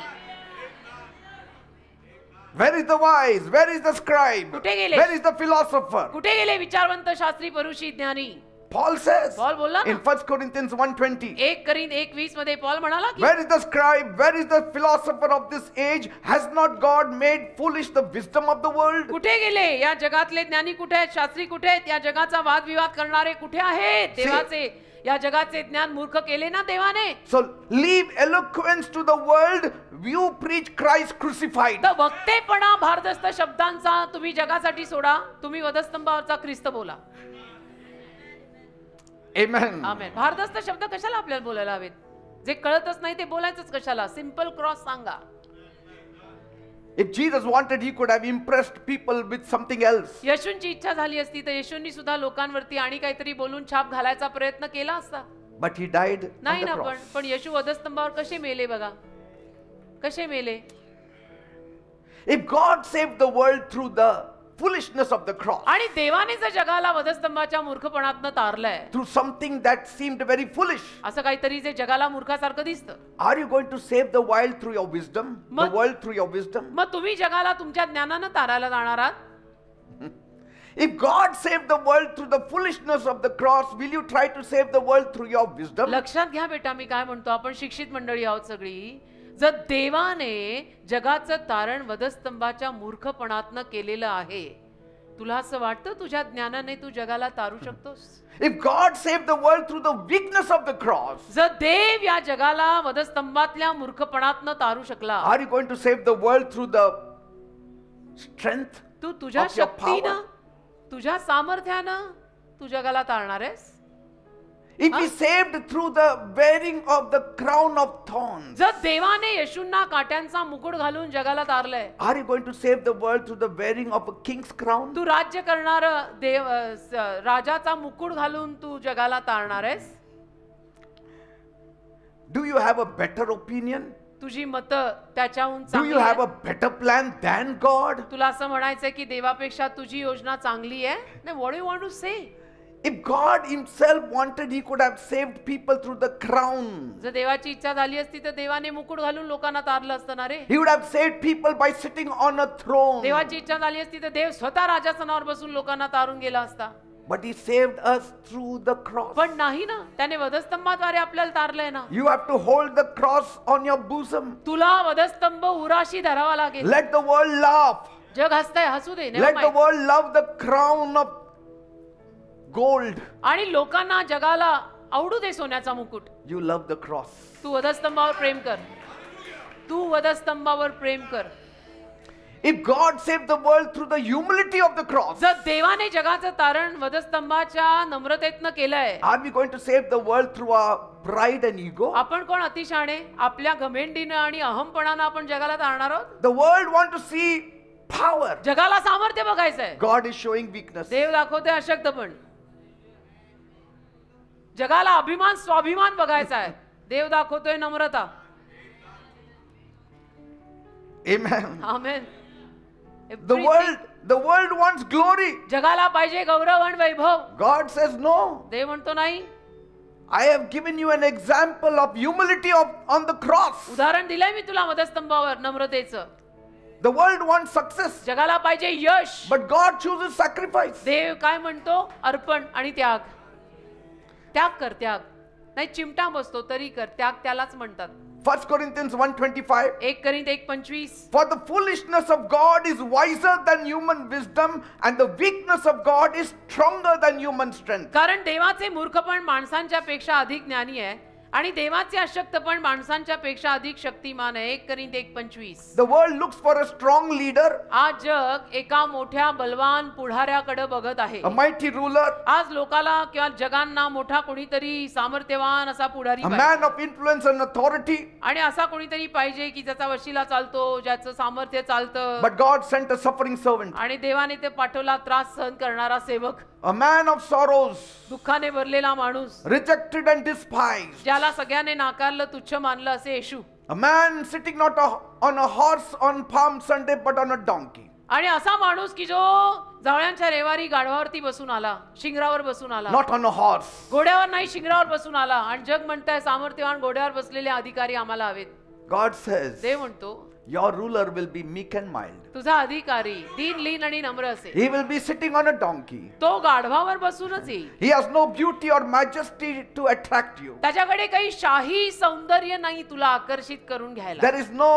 S1: Where is the wise? Where is the scribe?
S2: कुठे गेले?
S1: Where is the philosopher?
S2: कुठे गेले विचारवंत, शास्त्री, परुषी, ज्ञानी?
S1: Paul says
S2: पॉल बोलला
S1: in
S2: ना,
S1: 1 Corinthians 1:20.
S2: 1 Corinth 1:20 मध्ये पॉल म्हणाला की
S1: Where is the scribe? Where is the philosopher of this age? Has not God made foolish the wisdom of the world?
S2: कुठे गेले या जगातले ज्ञानी, कुठे आहेत शास्त्री, कुठे आहेत या जगाचा वादविवाद करणारे, कुठे आहेत देवाचे या जगाचे ज्ञान मूर्ख केले ना देवाने.
S1: So leave eloquence to the world. You preach Christ crucified.
S2: तर वक्तेपणा, भारदस्त शब्दांचा तुम्ही जगासाठी सोडा, तुम्ही वधस्तंभावरचा ख्रिस्त बोला.
S1: Amen.
S2: आमेन. भारदस्त शब्द कशाला आपल्याला बोलायला हवेत? जे कळतच नाही ते बोलायचंच कशाला? सिंपल क्रॉस सांगा.
S1: If Jesus wanted, he could have impressed people with something else.
S2: येशूंची इच्छा झाली असती तर येशूंनी सुद्धा लोकांवरती आणि काहीतरी बोलून छाप घालायचा प्रयत्न केला असता.
S1: But he died on
S2: नाही
S1: the
S2: ना.
S1: cross.
S2: पण येशू वधस्तंभावर कसे मेले बघा, कसे मेले.
S1: If God saved the world through the foolishness of the cross,
S2: आणि देवाने जर जगाला वधस्तंभाच्या मूर्खपणातनं तारलंय,
S1: through something that seemed very foolish,
S2: असं काहीतरी जे जगाला मूर्खासारखं दिसतं,
S1: are you going to save the world through your wisdom? The world through your wisdom?
S2: मग तुम्ही जगाला तुमच्या ज्ञानानं तारायला जाणार आहात?
S1: If God saved the world through the foolishness of the cross, will you try to save the world through your wisdom?
S2: लक्षात घ्या बेटा, मी काय म्हणतो, आपण शिक्षित मंडळी आहोत सगळी. जर देवाने जगाचं तारण वधस्तंभाच्या मूर्खपणातनं केलेलं आहे, तुला असं वाटतं तुझ्या ज्ञानाने तू जगाला तारू शकतोस?
S1: If God saved the world through the weakness of the cross,
S2: जर देव या जगाला वधस्तंभातल्या मूर्खपणातनं तारू शकला,
S1: are you going to save the world through the strength
S2: तू तुझ्या
S1: of your
S2: शक्तीनं,
S1: power?
S2: तुझ्या सामर्थ्यानं तू जगाला तारणार आहेस?
S1: If he saved through the wearing of the crown of thorns,
S2: जर देवाने येशूंना काट्यांचा मुकुट घालून जगाला तारलंय,
S1: are you going to save the world through the wearing of a king's crown?
S2: तू राज्य करणार देव राजाचा मुकुट घालून तू जगाला तारणार आहेस?
S1: Do you have a better opinion?
S2: तुझी मत त्याच्याहून
S1: Do
S2: चांगली
S1: you have a
S2: आहेत?
S1: better plan than God?
S2: तुला असं म्हणायचंय की देवापेक्षा तुझी योजना चांगली आहे? नाही, what do you want to say?
S1: If God himself wanted, he could have saved people through the crown.
S2: जर देवाची इच्छा झाली असती तर देवाने मुकुट घालून लोकांना तारलं असतं ना रे.
S1: He would have saved people by sitting on a throne.
S2: देवाची इच्छा झाली असती तर देव स्वतः राजासनावर बसून लोकांना तारून गेला असता.
S1: But he saved us through the cross.
S2: पण नाही ना, त्याने वधस्तंभाद्वारे आपल्याला तारलंय ना.
S1: You have to hold the cross on your bosom.
S2: तुला वधस्तंभ उराशी धरावा लागेल.
S1: Let the world laugh.
S2: जग हसतंय, हसू दे. never
S1: Let the
S2: mind.
S1: world love the crown of gold.
S2: आणि लोकांना जगाला आवडू दे सोन्याचा मुकुट.
S1: You love the cross.
S2: तू वधस्तंभावर प्रेम कर. तू वधस्तंभावर प्रेम कर.
S1: If God saved the world through the humility of the cross,
S2: जर देवाने जगाचं तारण वधस्तंभाच्या नम्रतेतनं केलंय,
S1: are we going to save the world through our pride and ego?
S2: आपण कोण अतिशहाणे? आपल्या घमेंडीनं आणि अहमपणानं आपण जगाला तारणार आहोत?
S1: The world want to see power.
S2: जगाला सामर्थ्य बघायचंय.
S1: God is showing weakness.
S2: देव दाखवते अशक्तपण. जगाला अभिमान, स्वाभिमान बघायचा आहे. देव दाखवतोय नम्रता.
S1: Amen.
S2: Amen.
S1: The world wants glory.
S2: जगाला पाहिजे गौरव आणि वैभव.
S1: God says no.
S2: देव म्हणतो नाही.
S1: I have given you an example of humility on the cross.
S2: उदाहरण दिलंय मी तुला वधस्तंभावर नम्रतेचं.
S1: The world wants success,
S2: जगाला पाहिजे यश.
S1: but God chooses sacrifice.
S2: देव काय म्हणतो? अर्पण आणि त्याग. त्याग कर, त्याग. नाही चिमटा बसतो तरी कर. त्याग त्यालाच म्हणतात.
S1: 1 Corinthians 1:25.
S2: 1 Corinth 1:25.
S1: For the foolishness of God is wiser than human wisdom, and the weakness of God is stronger than human strength.
S2: कारण देवाचे मूर्खपण माणसांच्या पेक्षा अधिक ज्ञानी आहे आणि देवाचे अशक्तपण माणसांच्या पेक्षा अधिक शक्तिमान आहे. 1 Corinth 1:25.
S1: The world looks for a strong leader,
S2: आज जग एका मोठ्या बलवान पुढाऱ्याकडे बघत आहे.
S1: a mighty ruler,
S2: आज लोकाला किंवा जगांना मोठा कोणीतरी सामर्थ्यवान असा पुढारी
S1: a
S2: पाहिजे.
S1: man of influence and authority.
S2: आणि असा कोणीतरी पाहिजे की ज्याचा वशिला चालतो, ज्याचं सामर्थ्य चालतं.
S1: But God sent a suffering servant,
S2: आणि देवाने ते पाठवला त्रास सहन करणारा सेवक,
S1: a man of sorrows,
S2: दुःखाने भरलेला माणूस,
S1: rejected and despised,
S2: ज्याला सगळ्याने नाकारलं, तुच्छ मानलं असे येशू.
S1: a man sitting not on a horse on Palm Sunday but on a donkey.
S2: आणि असा माणूस की जो जावळ्यांच्या रविवारी गाढवावरती बसून आला, शिंगरावर बसून आला,
S1: Not on a horse.
S2: घोड्यावर नाही शिंगरावर बसून आला. आणि जग म्हणताय सामर्थ्यवान घोड्यावर बसलेले अधिकारी आम्हाला हवेत.
S1: God says,
S2: देव म्हणतो
S1: your ruler will be meek and mild.
S2: तुझा अधिकारी दीन लीन आणि नम्र असेल.
S1: He will be sitting on a donkey.
S2: तो गाढवावर बसूनच येईल.
S1: He has no beauty or majesty to attract you.
S2: त्याच्याकडे काही शाही सौंदर्य नाही तुला आकर्षित करून घ्यायला.
S1: There is no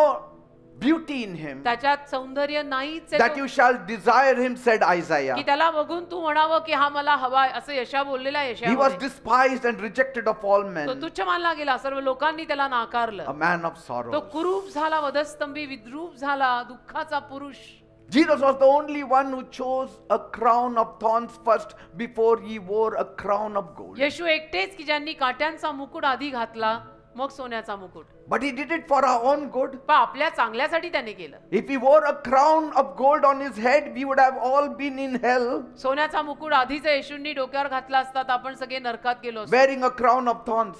S1: beauty in him
S2: त्याच्यात सौंदर्य नाहीच आहे.
S1: that you shall desire him, said Isaiah.
S2: की त्याला बघून तू म्हणावं की हा मला हवाय, असं यशा बोललेला आहे.
S1: He was
S2: यशामध्ये
S1: despised and rejected of all
S2: तो
S1: men,
S2: तुच्छ मानला गेला, सर्व लोकांनी त्याला
S1: a
S2: नाकारलं.
S1: man of
S2: तो
S1: sorrows.
S2: कुरूप झाला, वधस्तंभी, विद्रूप झाला, दुःखाचा पुरुष.
S1: Jesus was the only one who chose a crown of thorns first before he wore a crown of gold.
S2: येशू एकटेच की ज्यांनी काट्यांचा मुकुट आधी घातला, मग सोन्याचा मुकुट.
S1: But he did it for our own good.
S2: पण आपल्या चांगल्यासाठी त्याने केलं.
S1: If he wore a crown of gold on his head, we would have all been in hell,
S2: सोन्याचा मुकुट आधीच येशूंनी डोक्यावर घातला असता तर आपण सगळे नरकात गेलो असतो.
S1: wearing a crown of thorns.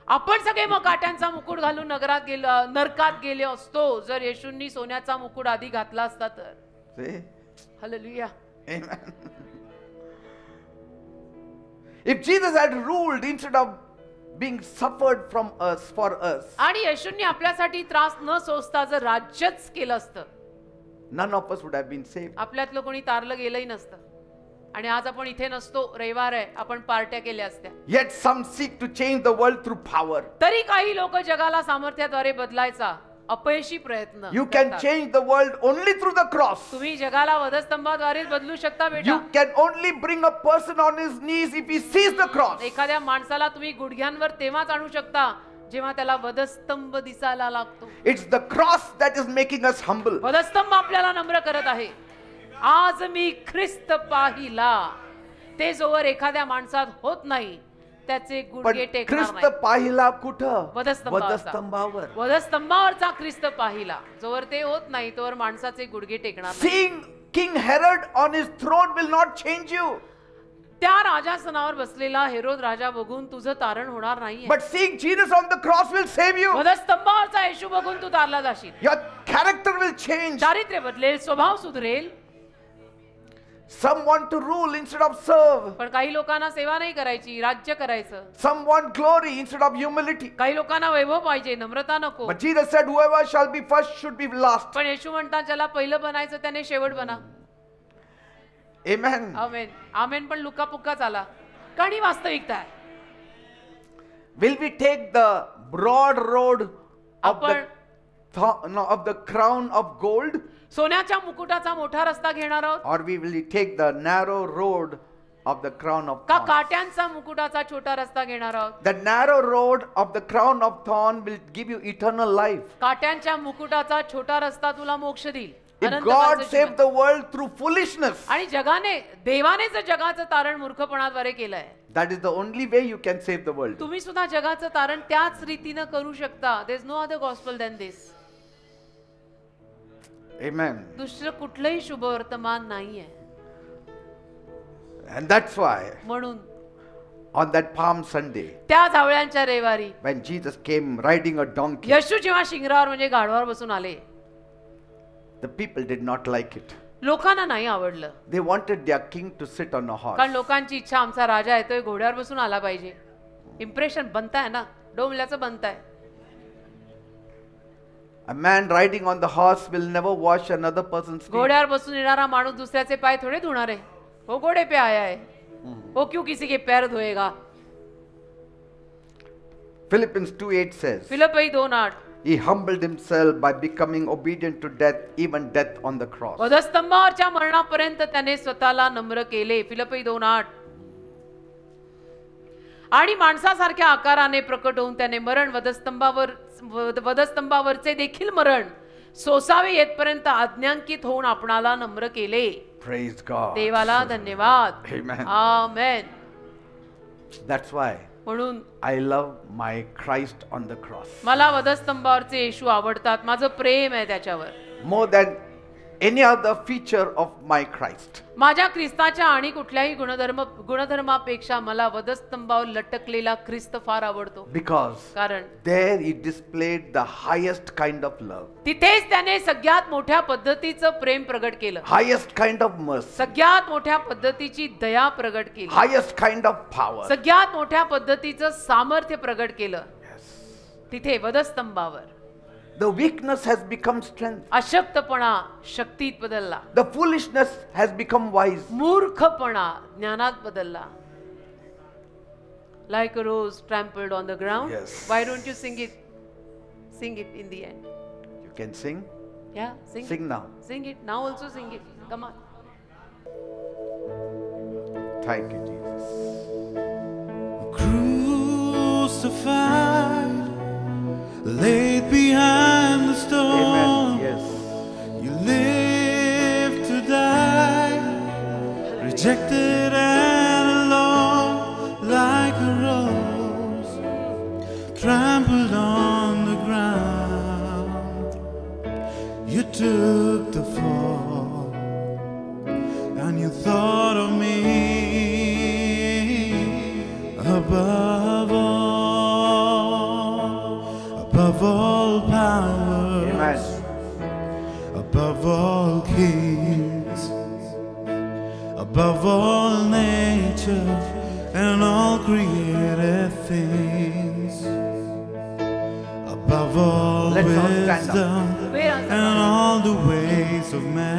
S2: आपण सगळे मग काट्यांचा मुकुट घालून नरकात गेले असतो जर येशूंनी सोन्याचा मुकुट आधी घातला असता तर.
S1: See?
S2: Hallelujah.
S1: Amen. If Jesus had ruled instead of being suffered from us, for us,
S2: आणि येशूंनी आपल्यासाठी त्रास न सोसता जर राज्यच केलं असतं,
S1: none of us would have been saved.
S2: आपल्यातलं कोणी तारलं गेलंही नसतं. आणि आज आपण इथे नसतो, रविवार आहे, आपण पार्ट्या केल्या असत्या.
S1: Yet some seek to change the world through power.
S2: तरी काही लोक जगाला सामर्थ्याद्वारे बदलायचा अपयशी प्रयत्न
S1: You can
S2: करतात.
S1: change the world only through the cross.
S2: तुम्ही जगाला वधस्तंभाद्वारेच बदलू शकता बेटा.
S1: You can only bring a person on his knees if he sees the cross.
S2: एखाद्या माणसाला तुम्ही गुडघ्यांवर तेव्हाच आणू शकता जेव्हा त्याला वधस्तंभ दिसायला लागतो.
S1: It's the cross that is making us humble.
S2: वधस्तंभ आपल्याला नम्र करत आहे. आज मी ख्रिस्त पाहिला, ते जोवर एखाद्या माणसात होत नाही त्याचे
S1: पण
S2: गुडघे टेकणार
S1: ख्रिस्त
S2: नाही.
S1: पाहिला कुठं?
S2: वधस्तंभावर.
S1: वधस्तंभावर.
S2: वधस्तंभावरचा ख्रिस्त पाहिला, जोवर ते होत नाही तोवर माणसाचे गुडघे टेकणार नाही.
S1: Seeing King Herod on his throne will not change you.
S2: त्या राजासनावर बसलेला हेरोद राजा बघून तुझं तारण होणार नाहीये.
S1: But seeing Jesus on the cross will save you.
S2: वधस्तंभावरचा येशू बघून तू तारला जाशील.
S1: Your character will change.
S2: चारित्र्य बदलेल, स्वभाव सुधरेल.
S1: Some want to rule instead of serve.
S2: पण काही लोकांना सेवा नाही करायची, राज्य करायचं.
S1: Some want glory instead of humility.
S2: काही लोकांना वैभव पाहिजे, नम्रता नको.
S1: But Jesus said, whoever shall be first should be last.
S2: पण येशू म्हणतात ज्याला पहिलं बनायचं त्याने शेवट बना.
S1: Amen.
S2: आमेन. आमेन पण लुका पुक्का चाला. कारण ही वास्तविकता आहे.
S1: Will we take the broad road of
S2: आपण
S1: of the crown of gold,
S2: सोन्याच्या मुकुटाचा मोठा रस्ता घेणार आहोत,
S1: or we will take the narrow road of the crown of
S2: का
S1: thorns?
S2: काट्यांचा मुकुटाचा छोटा रस्ता घेणार आहोत?
S1: The narrow road of the crown of thorn will give you eternal life.
S2: काट्यांच्या मुकुटाचा छोटा रस्ता तुला मोक्ष देईल.
S1: If
S2: Anant
S1: God
S2: काळचं
S1: saved
S2: Jeevan.
S1: the world through foolishness,
S2: आणि देवाने जर जगाचं तारण मूर्खपणाद्वारे केलंय,
S1: that is the only way you can save the world.
S2: तुम्ही सुद्धा जगाचं तारण त्याच रीतीनं करू शकता. There is no other gospel than this.
S1: Amen.
S2: दुसरं कुठलंही शुभ वर्तमान नाहीये.
S1: And that's why
S2: म्हणून
S1: on that Palm Sunday,
S2: त्या जावळ्यांच्या रविवारी
S1: when Jesus came riding a donkey,
S2: येशू जेव्हा शिंगरावर म्हणजे गाढवावर बसून आले,
S1: the people did not like it.
S2: लोकांना नाही आवडलं.
S1: They wanted their king to sit on a horse.
S2: कारण लोकांची इच्छा आमचा राजा येतोय घोड्यावर बसून आला पाहिजे. इम्प्रेशन बनताय ना, डोंबल्याचं बनताय.
S1: A man riding on the horse will never wash another person's feet.
S2: घोड्यावर बसून येणारा माणूस दुसऱ्याचे पाय थोडे धुणार आहे. वो घोड़े पे आया है, वो क्यों किसी के पैर धोएगा?
S1: Philippians 2:8 says,
S2: Philippi 2:8
S1: he humbled himself by becoming obedient to death, even death on the cross.
S2: वधस्तंभावरच्या मरणापर्यंत त्याने स्वतःला नम्र केले. फिलिप्पी 2:8. आणि माणसासारख्या आकाराने प्रकट होऊन त्याने मरण वधस्तंभावरचे देखील मरण सोसावे येतपर्यंत आज्ञांकित होऊन आपणाला नम्र केले.
S1: Praise God.
S2: देवाला धन्यवाद.
S1: Amen.
S2: आमेन.
S1: That's why
S2: म्हणून
S1: I love my Christ on the cross
S2: मला वधस्तंभावरचे येशू आवडतात. माझं प्रेम आहे त्याच्यावर
S1: more than any other feature of my Christ.
S2: माझ्या ख्रिस्ताच्या आणि कुठल्याही गुणधर्मापेक्षा मला वधस्तंभावर लटकलेला ख्रिस्त फार आवडतो.
S1: Because
S2: कारण
S1: there he displayed the highest kind of love,
S2: तिथेच त्याने सगळ्यात मोठ्या पद्धतीचं प्रेम प्रगट केलं.
S1: highest kind of mercy,
S2: सगळ्यात मोठ्या पद्धतीची दया प्रगट केली.
S1: highest kind of power.
S2: सगळ्यात मोठ्या पद्धतीचं सामर्थ्य प्रगट केलं.
S1: Yes.
S2: तिथे वधस्तंभावर
S1: The weakness has become strength.
S2: अशक्तपणा शक्तीत बदलला.
S1: The foolishness has become wise.
S2: मूर्खपणा ज्ञानात बदलला. Like a rose trampled on the ground.
S1: Yes.
S2: Why don't you sing it? Sing it in the end.
S1: You can sing?
S2: Yeah, sing.
S1: Sing now.
S2: Sing it. Now also sing it. Come on.
S1: Thank you, Jesus.
S3: Crucified, laid behind the stone.
S1: Amen. Yes.
S3: You lived to die, rejected and alone, like a rose trampled on the ground. You took the fall, and you thought of me above all powers,
S1: Amen.
S3: above all kings, above all nature and all created things, above all
S1: Let's all stand up.
S3: wisdom and all the ways of man.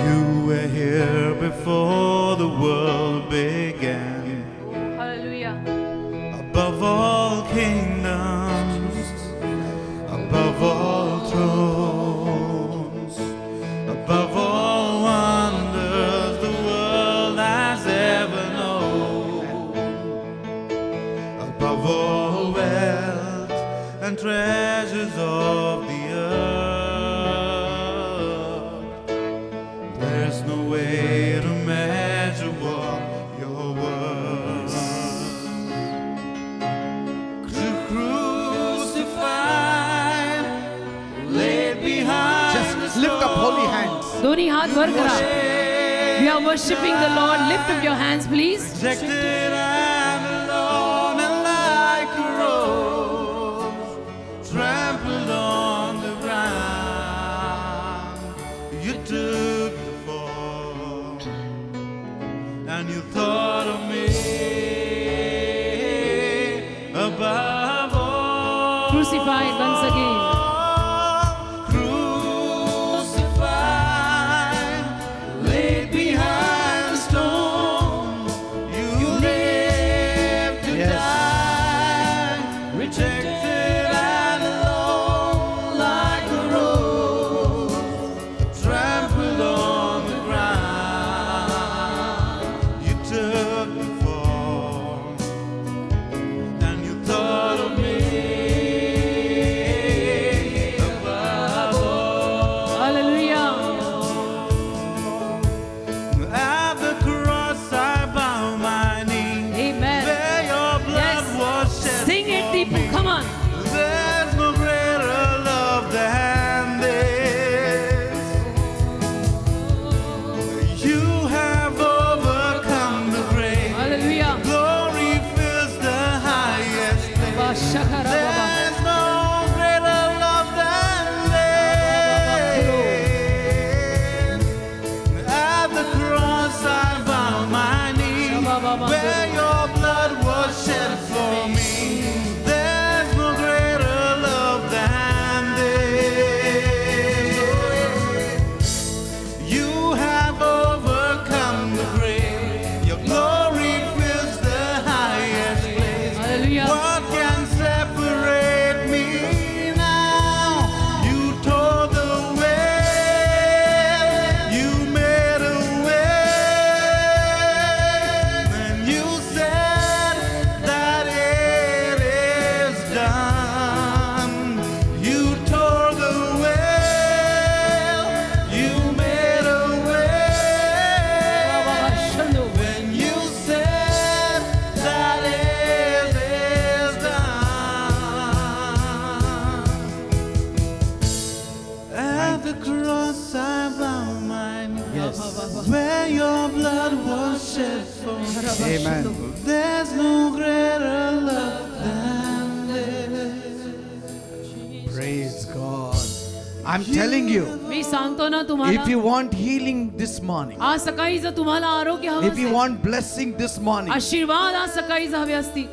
S3: You were here before the world began.
S2: Hallelujah.
S3: Above all kingdoms, above all thrones, above all wonders the world has ever known, above all wealth and treasures of the earth, there's no way to measure what you're worth.
S4: Lift up holy hands.
S2: दोन्ही हात वर करा. We are worshiping the Lord. Lift up your hands, please.
S3: Rejected and alone and like a rose trampled on the ground. You took the fall and you thought of me above all.
S2: Crucified once again. Come on.
S3: shed for me.
S1: Amen.
S3: There's no greater love than this.
S1: Praise God. I'm telling you,
S2: मी सांगतो ना
S1: if
S2: तुम्हाला,
S1: you want healing this morning,
S2: आज सकाळी जर तुम्हाला आरोग्य हवं
S1: if you
S2: असेल,
S1: want blessing this morning,
S2: आशीर्वाद आज सकाळी हवे असतील,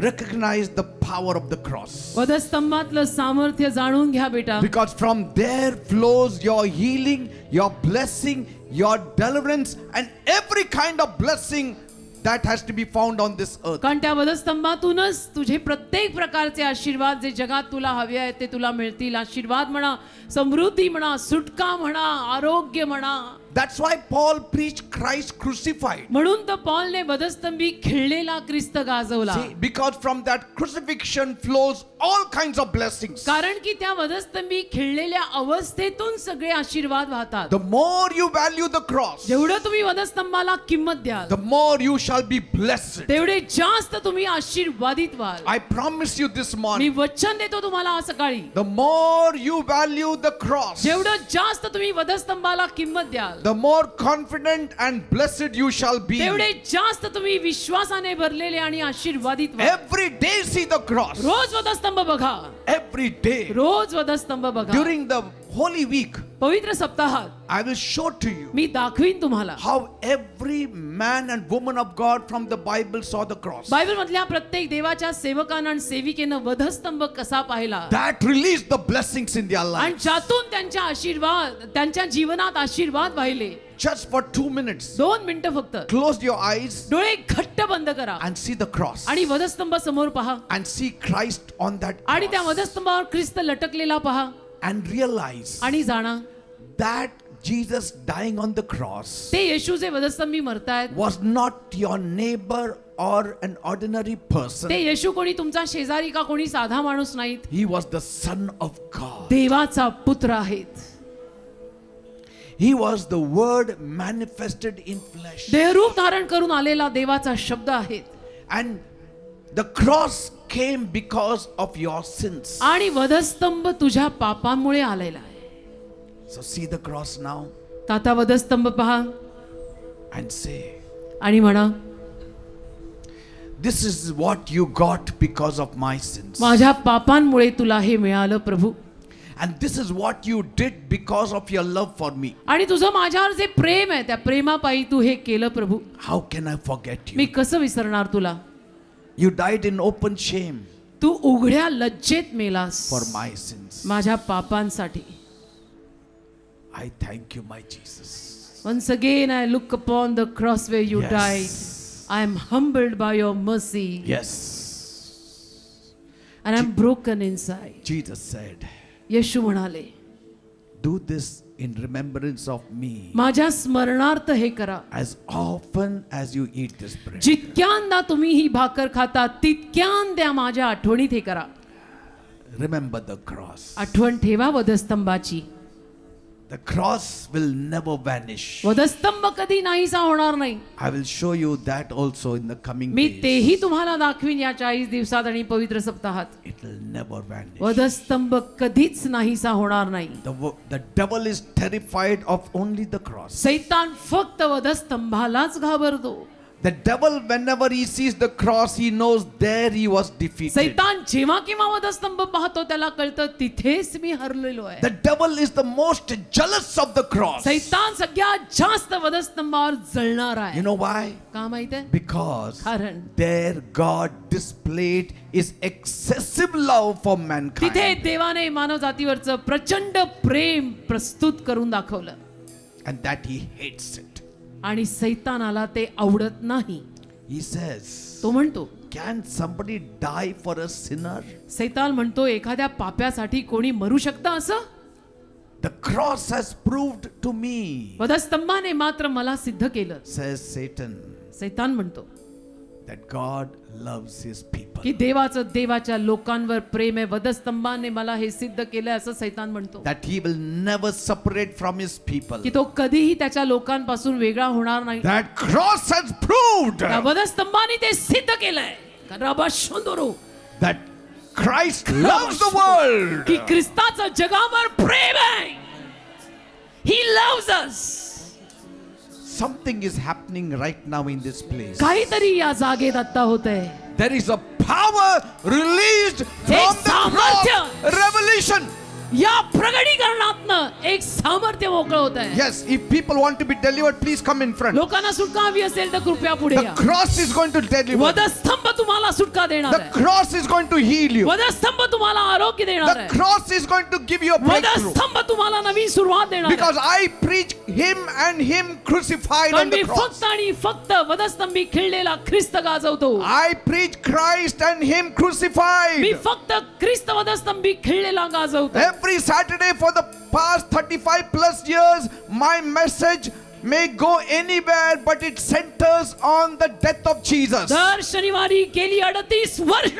S1: recognize the power of the cross.
S2: वधस्तंभातलं सामर्थ्य जाणून घ्या बेटा.
S1: Because from there flows your healing, your blessing, your deliverance, and every kind of blessing that has to be found on this earth.
S2: कारण त्या वधस्तंभातूनच तुझे प्रत्येक प्रकारचे आशीर्वाद जे जगात तुला हवे आहेत ते तुला मिळतील. आशीर्वाद म्हणा, समृद्धी म्हणा, सुटका म्हणा, आरोग्य म्हणा.
S1: That's why Paul preached Christ crucified.
S2: म्हणून तर पॉलने वधस्तंभी खिळलेला ख्रिस्त गाजवला.
S1: See, because from that crucifixion flows all kinds of blessings.
S2: कारण की त्या वधस्तंभी खिळलेल्या अवस्थेतून सगळे आशीर्वाद वाहतात.
S1: The more you value the cross,
S2: जेवढं तुम्ही वधस्तंभाला किंमत द्याल,
S1: the more you shall be blessed.
S2: तेवढे जास्त तुम्ही आशीर्वादित व्हाल.
S1: I promise you this
S2: me
S1: morning,
S2: वचन देतो तुम्हाला आज सकाळी,
S1: the more you value the cross,
S2: जेवढं जास्त तुम्ही वधस्तंभाला किंमत द्याल,
S1: the more confident and blessed you shall be.
S2: तेवढे जास्त तुम्ही विश्वासाने भरलेले आणि आशीर्वादित व्हाल.
S1: Every day see the cross.
S2: रोज वधस्तंभ बघा,
S1: Every day.
S2: रोज वधस्तंभ बघा.
S1: During the Holy Week,
S2: पवित्र सप्ताहात
S1: I will show to you
S2: मी दाखवीन तुम्हाला
S1: how every man and woman of God from the Bible saw the cross.
S2: Bible मधल्या प्रत्येक देवाच्या सेवकानं आणि सेविकेनं वधस्तंभ कसा पाहिला
S1: That released the blessings in their
S2: आणि
S1: lives.
S2: ज्यातून त्यांच्या आशीर्वाद, त्यांच्या जीवनात आशीर्वाद वाहिले.
S1: Just for 2 minutes,
S2: 2 मिनिटं फक्त
S1: close your eyes
S2: डोळे घट्ट बंद करा
S1: and see the cross
S2: आणि वधस्तंभ समोर पहा
S1: and see Christ on that
S2: आणि त्या
S1: cross
S2: वधस्तंभावर ख्रिस्त लटकलेला पहा
S1: and realize
S2: आणि जाणा
S1: that Jesus dying on the cross
S2: ते येशूचे वधस्तंभी मरतायत.
S1: was not your neighbor or an ordinary person.
S2: ते येशू कोणी तुमचा शेजारी का कोणी साधा माणूस नाहीत.
S1: He was the Son of God.
S2: देवाचा पुत्र आहेत.
S1: He was the Word manifested in flesh.
S2: देहरूप धारण करून आलेला देवाचा शब्द आहेत.
S1: And the cross came because of your sins.
S2: आणि वधस्तंभ तुझ्या पापांमुळे आलेला आहे.
S1: So see the cross now
S2: आता वधस्तंभ पहा
S1: and say,
S2: आणि म्हणा,
S1: this is what you got because of my sins.
S2: माझ्या पापांमुळे तुला हे मिळालं प्रभू.
S1: And this is what you did because of your love for me.
S2: आणि तुझं माझ्यावर जे प्रेम आहे त्या प्रेमापायी तू हे केलं प्रभू.
S1: How can I forget
S2: me
S1: you?
S2: कसं विसरणार तुला.
S1: You died in open shame
S2: तू उघड्या लज्जेत मेलास
S1: for my sins.
S2: माझ्या पापांसाठी.
S1: I thank you, my Jesus.
S2: Once again I look upon the cross where you
S1: Yes.
S2: died. I am humbled by your mercy
S1: Yes.
S2: and I'm broken inside.
S1: Jesus said,
S2: येशू म्हणाले,
S1: do this in remembrance of me
S2: माझ्या स्मरणार्थ हे करा.
S1: as often as you eat this bread.
S2: जितक्यांदा तुम्ही ही भाकर खाता तितक्यांदा माझ्या आठवणीत हे करा.
S1: Remember the cross.
S2: आठवण ठेवा वधस्तंभाची.
S1: The cross will never vanish.
S2: वधस्तंभ कधी नाहीसा होणार नाही.
S1: I will show you that also in the coming
S2: me
S1: days.
S2: तेही तुम्हाला दाखवीन या 40 दिवसात आणि पवित्र सप्ताहात.
S1: It will never vanish.
S2: वधस्तंभ कधीच नाहीसा होणार नाही.
S1: The devil is terrified of only the cross.
S2: सैतान फक्त वधस्तंभालाच घाबरतो.
S1: The devil, whenever he sees the cross, he knows there he was defeated.
S2: सैतान जेव्हा केव्हा वधस्तंभ पाहतो त्याला कळतं तिथेच मी हरलेलो आहे.
S1: The devil is the most jealous of the cross.
S2: सैतान सगळ्यात जास्त वधस्तंभावर जळणार आहे.
S1: You know why?
S2: का माहित आहे?
S1: Because
S2: कारण
S1: there God displayed his excessive love for mankind.
S2: तिथे देवाने मानव जातीवरचं प्रचंड प्रेम प्रस्तुत करून दाखवलं.
S1: And that he hates it.
S2: आणि सैतानाला ते आवडत नाही.
S1: He says,
S2: तो म्हणतो,
S1: can somebody die for a sinner?
S2: सैतान म्हणतो एखाद्या पाप्यासाठी कोणी मरू शकतं असं?
S1: The cross has proved to me,
S2: वधस्तंभाने मात्र मला सिद्ध केलं.
S1: says Satan,
S2: सैतान म्हणतो
S1: that God loves his people.
S2: की देवाच्या लोकांवर प्रेम आहे. वधस्तंभाने मला हे सिद्ध केलं असं सैतान म्हणतो.
S1: That he will never separate from his people.
S2: की तो कधीही त्याच्या लोकांपासून वेगळा होणार नाही.
S1: That cross has proved
S2: त्या वधस्तंभाने ते सिद्ध केलंय
S1: that Christ loves the world.
S2: की ख्रिस्ताचं जगावर प्रेम आहे. He loves us.
S1: Something is happening right now in this place.
S2: काहीतरी या जागेत आता होतंय.
S1: There is a power released from the cross. Revelation.
S2: या प्रगटीकरणातनं एक सामर्थ्य मोकळं होत आहे.
S1: Yes, if people want to be delivered, please come in front.
S2: लोकांना सुटका हवी असेल तर कृपया पुढे
S1: The
S2: या.
S1: cross is going to deliver.
S2: वधस्तंभ तुम्हाला सुटका देणार
S1: The
S2: आहे.
S1: cross is going to heal you.
S2: वधस्तंभ तुम्हाला आरोग्य देणार
S1: The
S2: आहे.
S1: cross is going to give you a breakthrough.
S2: वधस्तंभ तुम्हाला नवीन सुरुवात देणार आहे.
S1: Because I preach him and him crucified on
S2: कारण मी
S1: the cross.
S2: फक्त आणि फक्त वधस्तंभी खिळलेला ख्रिस्त गाजवतो.
S1: I preach Christ and him
S2: me
S1: crucified.
S2: फक्त ख्रिस्त वधस्तंभी खिळलेला गाजवतो.
S1: Every Saturday for the past 35 plus years, my message may go anywhere, but it centers on the death of Jesus.
S2: दर शनिवारी गेली 38 वर्ष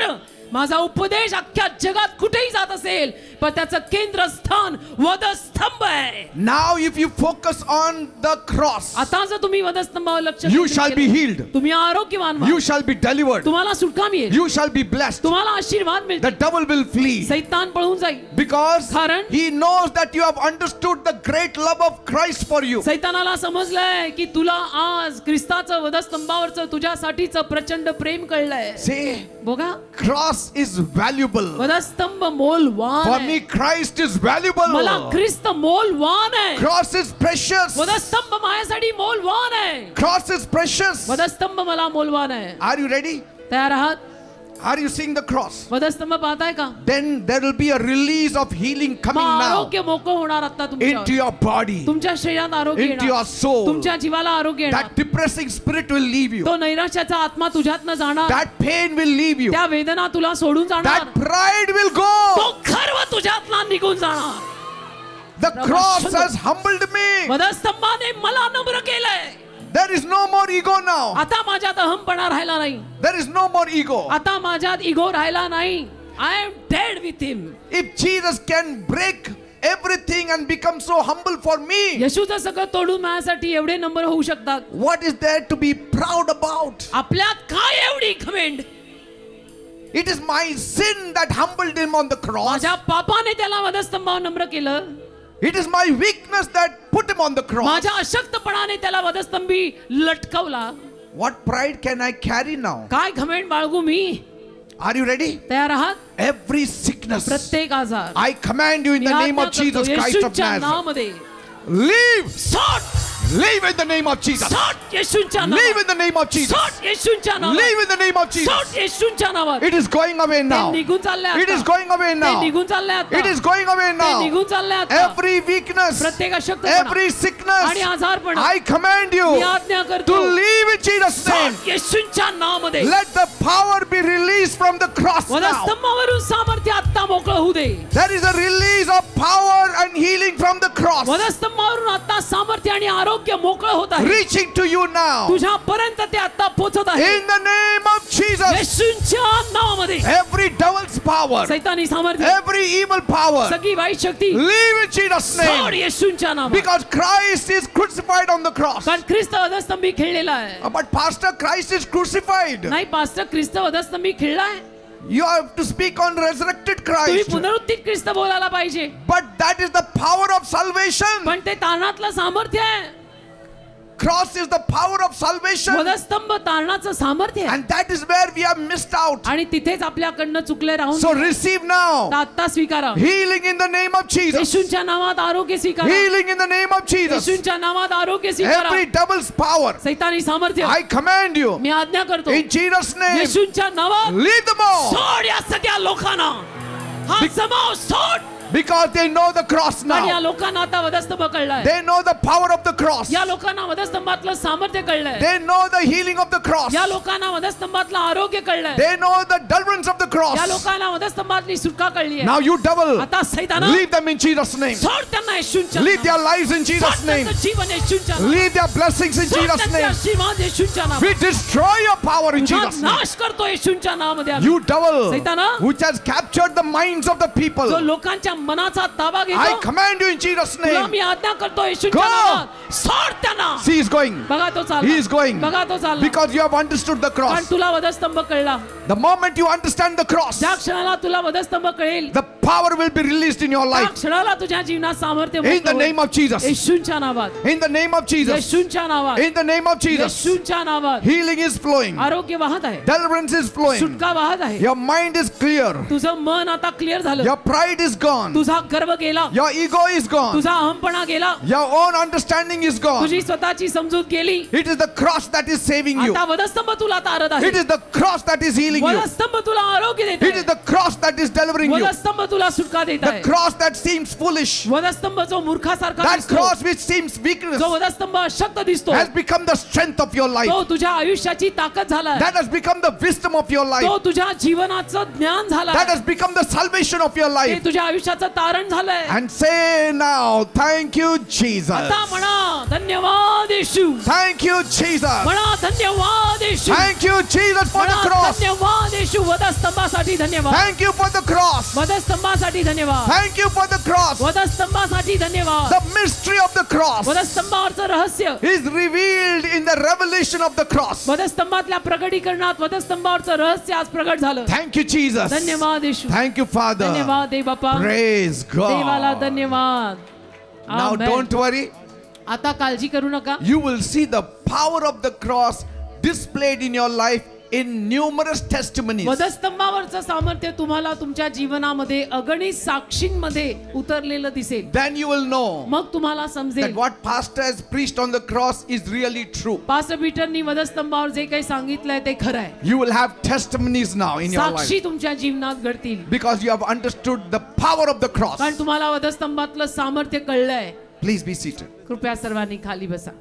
S2: माझा उपदेश अख्ख्या जगात कुठेही जात असेल पण त्याचं केंद्रस्थान वधस्तंभ आहे.
S1: Now if you focus on the cross,
S2: आता जर तुम्ही वधस्तंभावर लक्ष
S1: you
S2: केंद्रित
S1: shall be
S2: केलं,
S1: healed.
S2: तुम्ही आरोग्यवान व्हाल.
S1: You shall be delivered.
S2: तुम्हाला सुटका मिळेल.
S1: You shall be blessed.
S2: तुम्हाला आशीर्वाद मिळेल.
S1: The devil will flee.
S2: सैतान पळून जाईल.
S1: Because
S2: कारण
S1: he knows that you have understood the great love of Christ for you.
S2: सैतानाला समजलंय की तुला आज ख्रिस्ताचं वधस्तंभावरचं तुझ्यासाठीचं प्रचंड प्रेम कळलंय.
S1: See,
S2: बघा
S1: cross is valuable.
S2: वधस्तंभ मोलवान
S1: For
S2: आहे.
S1: me, Christ is valuable.
S2: मला ख्रिस्त मोलवान आहे.
S1: Cross is precious.
S2: वधस्तंभ माझ्यासाठी मोलवान आहे.
S1: Cross is precious.
S2: वधस्तंभ मला मोलवान आहे.
S1: Are you ready?
S2: तयार आहात?
S1: Are you seeing the cross?
S2: वधस्तंभ पाहताय का?
S1: Then there will be a release of healing coming
S2: मग
S1: now
S2: आरोग्य मोकळं होणार आता
S1: into
S2: तुमच्यावर.
S1: your body.
S2: तुमच्या शरीरात आरोग्य
S1: into your
S2: येणार.
S1: soul.
S2: तुमच्या जीवाला आरोग्य येणार.
S1: That depressing spirit will leave you.
S2: तो नैराश्याचा आत्मा तुझ्यातनं जाणार.
S1: That pain will leave you.
S2: त्या वेदना तुला सोडून जाणार.
S1: That pride will go.
S2: तो गर्व तुझ्यातला निघून जाणार.
S1: The cross has humbled me.
S2: वधस्तंभाने मला नम्र केलंय.
S1: There is no more ego now.
S2: आता माझ्यात अहमपणा राहिला नाही.
S1: There is no more ego.
S2: आता माझ्यात इगो राहिला नाही. I am dead with him.
S1: If Jesus can break everything and become so humble for me,
S2: येशूचं सगळं तोडून माझ्यासाठी एवढे नंबर होऊ शकतात.
S1: what is there to be proud about?
S2: आपल्यात काय एवढी घमेंड?
S1: It is my sin that humbled him on the cross.
S2: माझ्या पापाने त्याला वधस्तंभावर नम्र केलं.
S1: It is my weakness that put him on the cross.
S2: माझ्या अशक्तपणाने त्याला वधस्तंभी लटकवला.
S1: What pride can I carry now?
S2: काय घमेंड बाळगू मी?
S1: Are you ready?
S2: तयार आहात?
S1: Every sickness,
S2: प्रत्येक आजार
S1: I command you in the name of Jesus Christ of
S2: येशूच्या
S1: Nazareth.
S2: नावामध्ये
S1: Leave!
S2: सोड.
S1: Leave in the name of Jesus.
S2: सोड येशूच्या
S1: Leave
S2: नावात.
S1: in the name of Jesus.
S2: सोड येशूच्या नावात.
S1: Leave in the name of Jesus.
S2: सोड येशूच्या नावात.
S1: It is going away
S2: ते
S1: now.
S2: निघून चालले
S1: It
S2: आता.
S1: is going away
S2: ते
S1: now.
S2: निघून चालले आता.
S1: It is going away
S2: ते
S1: now.
S2: निघून चालले आता.
S1: Every weakness,
S2: प्रत्येक अशक्तपणा
S1: every sickness,
S2: आणि आजारपणा
S1: I command you
S2: मी आज्ञा
S1: to
S2: करतो.
S1: leave in Jesus' name.
S2: सोड येशूच्या नावामध्ये.
S1: Let the power be released from the cross now.
S2: वधस्तंभावरून सामर्थ्य आता मोकळं होऊ दे.
S1: There is a release of power and healing from the cross.
S2: वधस्तंभावरून आता सामर्थ्य आणि आरोग्य मोकळं होत आहे.
S1: Reaching to you now.
S2: तुझ्यापर्यंत ते आता पोहोचत आहे.
S1: In the name of Jesus.
S2: येशूच्या नावामध्ये
S1: Every devil's power,
S2: सैतानी सामर्थ्य,
S1: every evil power,
S2: सगळी वाईट शक्ती
S1: leave in Jesus'
S2: सोड
S1: name.
S2: येशूच्या नावात.
S1: Because Christ is crucified on the cross.
S2: कारण ख्रिस्त वधस्तंभी खेळलेला आहे.
S1: But Pastor, Christ is crucified.
S2: नाही पास्टर, ख्रिस्त वधस्तंभी खेळलाय.
S1: You have to speak on resurrected
S2: तुम्ही
S1: Christ.
S2: पुनरुत्थित ख्रिस्त बोलायला पाहिजे.
S1: But that is the power of salvation.
S2: पण ते तारणातलं सामर्थ्य आहे.
S1: Cross is the power of salvation.
S2: वधस्तंभ तारणाचं सामर्थ्य आहे.
S1: And that is where we have missed out.
S2: आणि तिथेच आपल्याकडनं चुकले राहून
S1: So receive now
S2: आता स्वीकारा.
S1: healing in the name of Jesus.
S2: येशूच्या नावात आरोग्य स्वीकारा.
S1: Healing in the name of Jesus.
S2: येशूच्या नावात आरोग्य स्वीकारा.
S1: Every devil's power,
S2: सैतानी सामर्थ्य
S1: I command you
S2: मी आज्ञा करतो.
S1: in Jesus' name.
S2: येशूच्या नावात
S1: Leave them all.
S2: सोड या सगळ्या लोकांना. हा जमाव सोड.
S1: Because they know the cross
S2: कारण या
S1: now.
S2: लोकांना आता वधस्तंभ कळलाय.
S1: They know the power of the cross.
S2: या लोकांना वधस्तंभातलं सामर्थ्य कळलंय.
S1: They know the healing of the cross.
S2: या लोकांना वधस्तंभातलं आरोग्य कळलंय.
S1: They know the deliverance of the cross.
S2: या लोकांना वधस्तंभातली सुटका कळली आहे.
S1: Now you devil,
S2: आता सैताना
S1: leave them in Jesus' name.
S2: सोड त्यांना येशूच्या
S1: Leave their lives in
S2: सोड
S1: Jesus' name.
S2: त्यांचं जीवन येशूच्या नावात.
S1: Leave their blessings in
S2: सोड
S1: Jesus'
S2: त्यांचे
S1: name.
S2: आशीर्वाद येशूच्या नावात.
S1: We destroy your power in
S2: तुझा
S1: Jesus' name.
S2: नाश करतो येशूच्या नावामध्ये.
S1: You devil,
S2: सैताना,
S1: which has captured the minds of the
S2: जो
S1: people,
S2: लोकांच्या मनाचा ताबा
S1: I
S2: घेतो,
S1: command you in Jesus'
S2: तुला
S1: name.
S2: मी आज्ञा करतो येशूच्या
S1: Go.
S2: नावात. सोड त्यांना.
S1: See, he's going.
S2: बघा तो
S1: He is
S2: चालला.
S1: going.
S2: बघा तो चालला.
S1: Because you have understood the
S2: कारण
S1: cross.
S2: तुला वधस्तंभ कळला.
S1: The moment you understand the cross,
S2: ज्या क्षणाला तुला वधस्तंभ कळेल,
S1: the power will be released in your
S2: त्या
S1: life.
S2: क्षणाला तुझ्या जीवनात सामर्थ्य
S1: In the
S2: मुक्त होईल.
S1: name of Jesus.
S2: येशूंच्या नावात,
S1: In the name of Jesus.
S2: येशूंच्या नावात,
S1: In the name of Jesus.
S2: येशूंच्या नावात
S1: Healing is flowing.
S2: आरोग्य वाहत आहे,
S1: Deliverance is flowing.
S2: सुटका वाहत आहे.
S1: Your mind is clear.
S2: तुझं मन आता क्लिअर झालं,
S1: Your pride is gone.
S2: तुझा गर्व गेला,
S1: Your ego is gone.
S2: तुझा अहमपणा गेला,
S1: Your own understanding is gone.
S2: तुझी स्वतःची समजूत गेली.
S1: It is the cross that is saving you.
S2: आता वधस्तंभ तुला तारत आहे,
S1: It is the cross that is healing you.
S2: वधस्तंभ तुला आरोग्य देत
S1: It is
S2: आहे,
S1: the cross that is delivering you.
S2: वधस्तंभ तुला सुटका देत
S1: The
S2: आहे.
S1: cross that seems foolish.
S2: वधस्तंभ जो मूर्खासारखा
S1: That
S2: दिसतो,
S1: cross which seems weakness
S2: जो वधस्तंभ अशक्त दिसतो,
S1: has become the strength of your life.
S2: तो तुझ्या आयुष्याची ताकद झाला,
S1: That has become the wisdom of your
S2: तो
S1: life.
S2: तुझ्या जीवनाचं ज्ञान झालं,
S1: That has become the salvation of your
S2: ते
S1: life.
S2: तुझ्या आयुष्याचं तारण झालंय.
S1: And say now, thank you, Jesus.
S2: आता म्हणा धन्यवाद येशू,
S1: Thank you, Jesus.
S2: म्हणा धन्यवाद येशू,
S1: Thank you, Jesus, for the
S2: म्हणा
S1: cross.
S2: धन्यवाद येशू. वधस्तंभासाठी धन्यवाद,
S1: Thank you for the cross.
S2: वधस्तंभासाठी धन्यवाद,
S1: Thank you for the cross.
S2: वधस्तंभासाठी धन्यवाद.
S1: The mystery of the cross
S2: वधस्तंभावरचं रहस्य,
S1: is revealed in the revelation of the cross.
S2: वधस्तंभातल्या प्रगटीकरणात वधस्तंभावरचं रहस्य आज प्रगट झालं.
S1: Thank you, Jesus.
S2: धन्यवाद येशू,
S1: Thank you, Father.
S2: धन्यवाद दे बापा,
S1: Praise
S2: देवाला
S1: God.
S2: धन्यवाद.
S1: Now
S2: amen.
S1: don't worry.
S2: आता काळजी करू नका.
S1: You will see the power of the cross displayed in your life in numerous testimonies.
S2: वधस्तंभावरचं सामर्थ्य तुम्हाला तुमच्या जीवनामध्ये अगणित साक्षींमध्ये उतरलेलं दिसेल.
S1: Then you will know
S2: मग तुम्हाला
S1: that
S2: समजेल
S1: what pastor has preached on the cross is really true.
S2: Pastor पीटरनी वधस्तंभावर जे काही सांगितलंय ते खरं आहे.
S1: You will have testimonies now in your life
S2: साक्षी तुमच्या जीवनात घडतील,
S1: because you have understood the power of the cross.
S2: कारण तुम्हाला वधस्तंभातलं सामर्थ्य कळलंय.
S1: Please be seated.
S2: कृपया सर्वांनी खाली बसा.